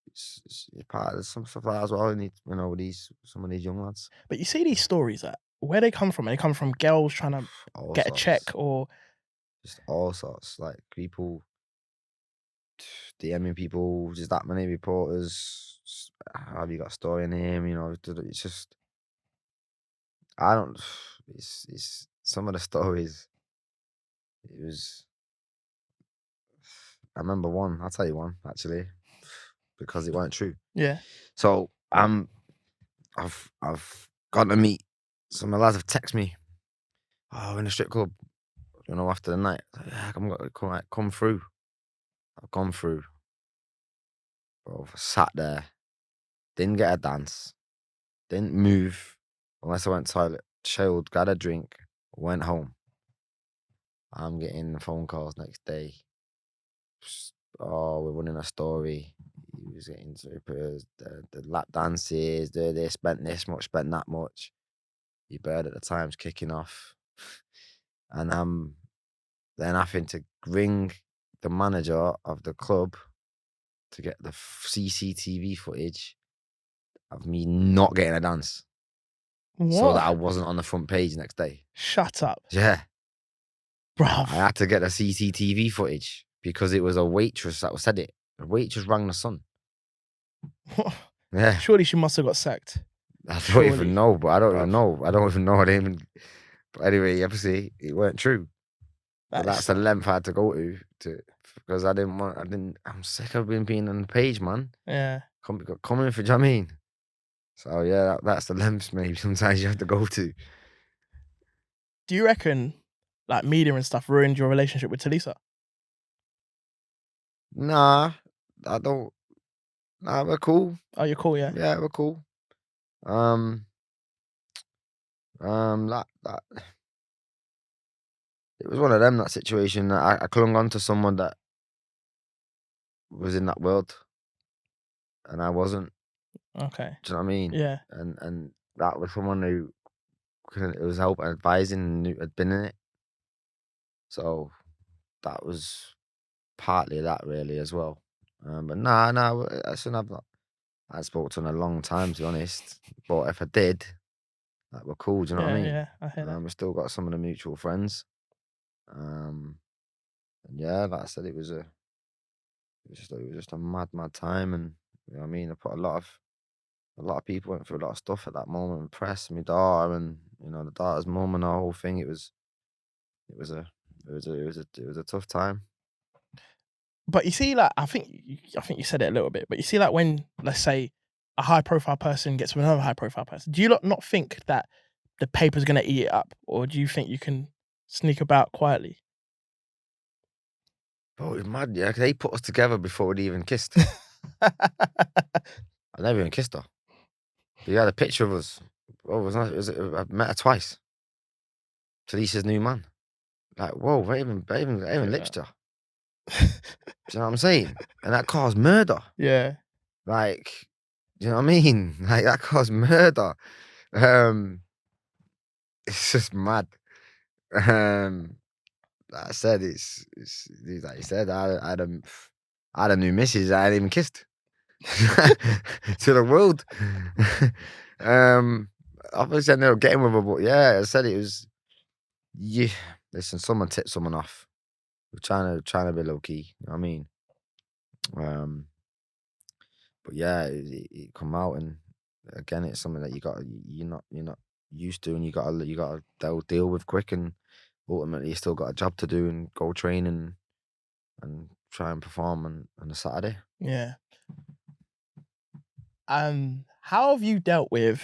it's part of some stuff like that as well. You need, with some of these young lads. But you see these stories that where they come from. They come from girls trying to All get a check, sorts. or Just all sorts, like people DMing people, just that many reporters. Have you got a story in him? It's just, I don't. It's some of the stories. It was. I remember one. I'll tell you one actually, because it weren't true. yeah, So I've gone to meet some of the lads. Have texted me. Oh, in a strip club. After the night. Yeah, come through. I've gone through. Bro, sat there. Didn't get a dance. Didn't move unless I went to the toilet, chilled, got a drink, went home. I'm getting phone calls next day. Oh, we're running a story. He was getting strippers, the lap dances, they spent this much, spent that much. Your bird at the time's kicking off. And I'm then having to ring the manager of the club to get the CCTV footage of me not getting a dance. So that I what? wasn't on the front page next day. Shut up, Yeah. bruv. I had to get the CCTV footage because it was a waitress that said it. The waitress rang the son. Yeah. Surely she must have got sacked. I don't even Surely. know, but I don't Bruv. even know. I don't even know. I didn't even. But anyway, obviously, it weren't true. But that's the length I had to go to because I'm sick of being on the page, man. Yeah. Coming for, do you know what I mean? So yeah, that's the lengths maybe sometimes you have to go to. Do you reckon like media and stuff ruined your relationship with Talisa? Nah, I don't. Nah, we're cool. Oh, you're cool, yeah. Yeah, we're cool. That it was one of them, that situation. I clung on to someone that was in that world, and I wasn't. Okay. Do you know what I mean? Yeah. And that was someone who it was helping, advising, and had been in it. So that was partly that, really, as well. But nah, I shouldn't have. I spoke to her in a long time, to be honest. But if I did, that were cool. Do you know what I Yeah, mean? yeah. I hear that. We still got some of the mutual friends. And yeah, like I said, it was just a mad time, and you know what I mean. I put a lot of people went through a lot of stuff at that moment. Press, my daughter, and the daughter's mum, and the whole thing. It was a tough time. But you see, like I think you said it a little bit. But you see, like when, let's say, a high profile person gets with another high profile person, do you not think that the paper's gonna eat it up, or do you think you can sneak about quietly? Oh, it's mad, yeah. 'Cause they put us together before we'd even kissed. I never even kissed her. But you had a picture of us. Oh, it was nice. I met her twice. Talisa's new man. Like, whoa, I even lips to her. Do you know what I'm saying? And that caused murder. Yeah. Like, do you know what I mean? Like, that caused murder. It's just mad. Like I said, it's like you said, I had a new missus I hadn't even kissed to the world. Obviously I ended up getting with her, but yeah, I said it was. Yeah, listen, someone tipped someone off. We're trying to be low key. You know what I mean? yeah, it come out, and again, it's something that you're not used to, and you gotta deal with quick, and ultimately you still got a job to do and go train and try and perform on a Saturday. Yeah. How have you dealt with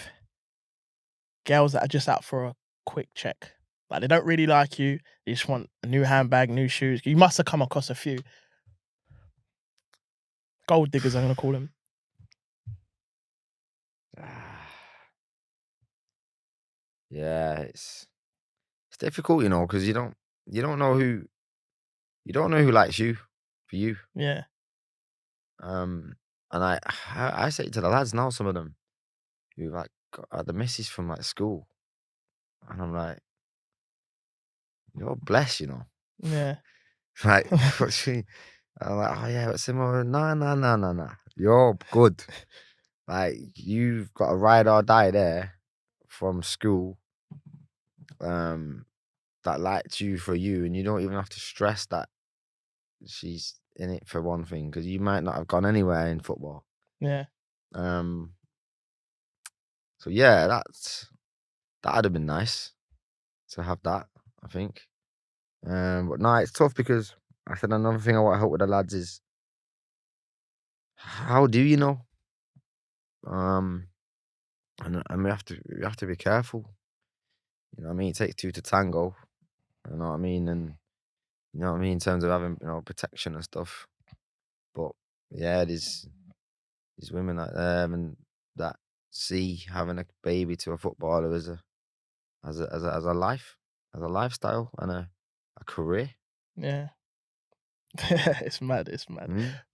girls that are just out for a quick check? Like they don't really like you, they just want a new handbag, new shoes. You must have come across a few. Gold diggers, I'm gonna call them. Yeah, it's difficult, because you don't know who likes you for you. Yeah. And I say to the lads now, some of them who like got the missus from like school, and I'm like, you're blessed, Yeah. like what she. I'm like, oh yeah, but similar. No. You're good. Like you've got a ride or die there from school. That liked you for you, and you don't even have to stress that she's in it for one thing, because you might not have gone anywhere in football. Yeah. So yeah, that'd have been nice to have that, I think. But no, it's tough because I said another thing I want to help with the lads is how do you know? And we have to be careful. You know what I mean? It takes two to tango. You know what I mean? And you know what I mean in terms of having protection and stuff. But yeah, there's women like them and that see having a baby to a footballer as a life, as a lifestyle and a career. Yeah. It's mad.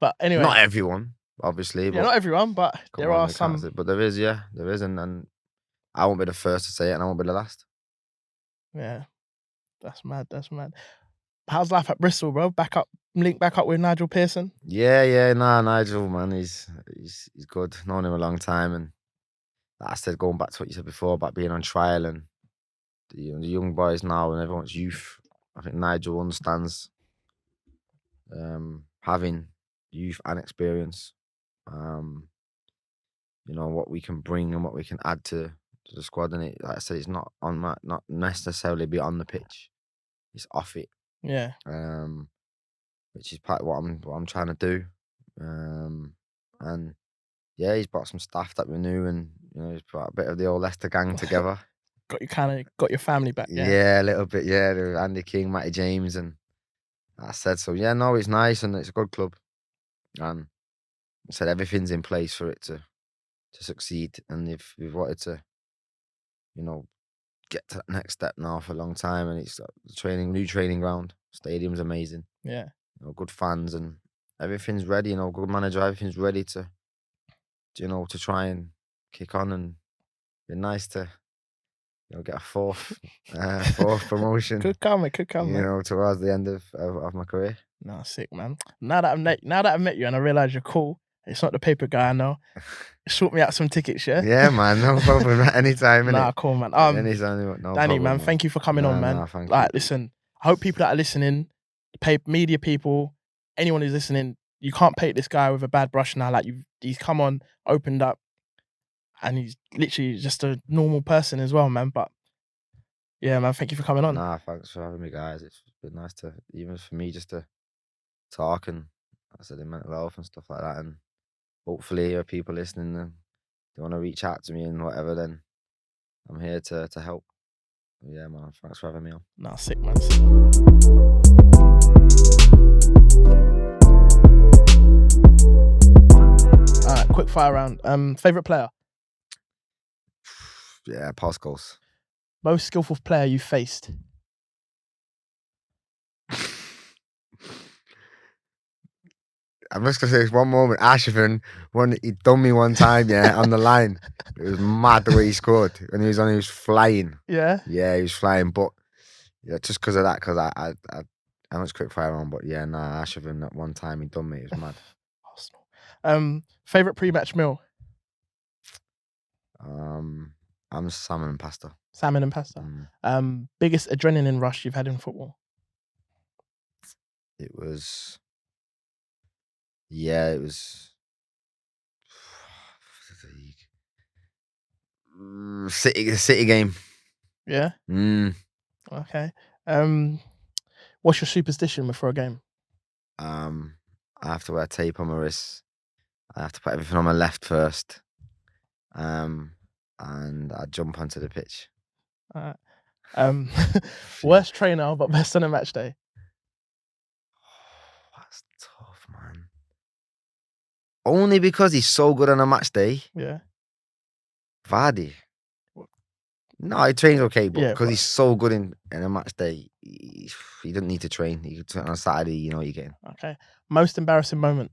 But anyway. Not everyone, obviously. Yeah, but not everyone, but there are some. But there is, and I won't be the first to say it, and I won't be the last. Yeah. That's mad. How's life at Bristol, bro? Link back up with Nigel Pearson? Yeah, nah, Nigel, man, he's good. Known him a long time, and like I said, going back to what you said before about being on trial and the young boys now and everyone's youth, I think Nigel understands having youth and experience, what we can bring and what we can add to the squad. And like I said, it's not necessarily be on the pitch, it's off it. Yeah. Which is part of what I'm trying to do. And yeah, he's brought some staff that we knew, and he's brought a bit of the old Leicester gang together. got your family back, yeah. Yeah, a little bit, yeah. Andy King, Matty James, and I said so. Yeah, no, it's nice and it's a good club, and I said everything's in place for it to succeed. And if we've wanted to, get to that next step now for a long time, and it's new training ground, stadium's amazing. Yeah. Good fans and everything's ready. Good manager, everything's ready to try and kick on, and be nice to get a fourth promotion. Could come, towards the end of my career. No, sick, man. Now that I've met you and I realise you're cool, it's not the paper guy I know. Sort me out some tickets, yeah? Yeah, man, no problem. Anytime, innit? Nah, cool, man. Anytime, no Danny, problem, man, thank you for coming on, man. Thank you. Listen, I hope people that are listening, media people, anyone who's listening, you can't paint this guy with a bad brush now. Like he's come on, opened up, and he's literally just a normal person as well, man. But yeah, man, thank you for coming on. Nah, thanks for having me, guys. It's been nice to, even for me, just to talk, and I said in mental health and stuff like that. And hopefully, people listening, they want to reach out to me and whatever, then I'm here to help. Yeah, man, thanks for having me on. Nah, sick, man. All right, quick fire round. Favorite player? Yeah, Paul Scholes. Most skillful player you faced? I'm just gonna say this one moment. Ashford, he done me one time, yeah, on the line. It was mad the way he scored. When he was flying. Yeah? Yeah, he was flying. But yeah, just because of that, because I was Quickfire on, but yeah, nah, Ashford that one time he done me. It was mad. Arsenal. Favorite pre-match meal? I'm salmon and pasta. Salmon and pasta. Biggest adrenaline rush you've had in football? It was City game. Yeah. Okay. What's your superstition before a game? I have to wear tape on my wrists. I have to put everything on my left first. And I jump onto the pitch. Worst trainer, but best on a match day. That's tough, man. Only because he's so good on a match day. Yeah. Vardy. No, he trains okay, but Yeah, because he's so good in a match day, he doesn't need to train. He could train on Saturday, you know what you're getting. Okay. Most embarrassing moment.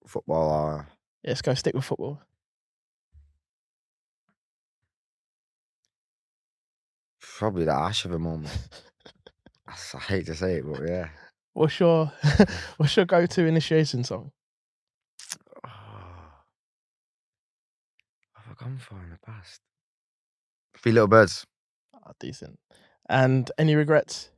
Football. Yeah, let's go stick with football. Probably the Ash of a moment. I hate to say it, but yeah. What's your go-to initiation song? What have I gone for in the past? Three Little Birds. Oh, decent. And any regrets?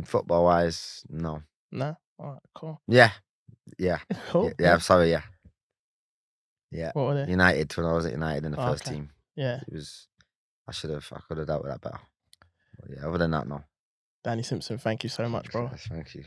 Football wise, no. No. All right. Cool. Yeah. Cool. Yeah. Sorry. Yeah. Yeah. What were they? United, when I was at United in the first team. Yeah. It was. I could have dealt with that better. But yeah. Other than that, no. Danny Simpson, thank you so much, bro. Thank you.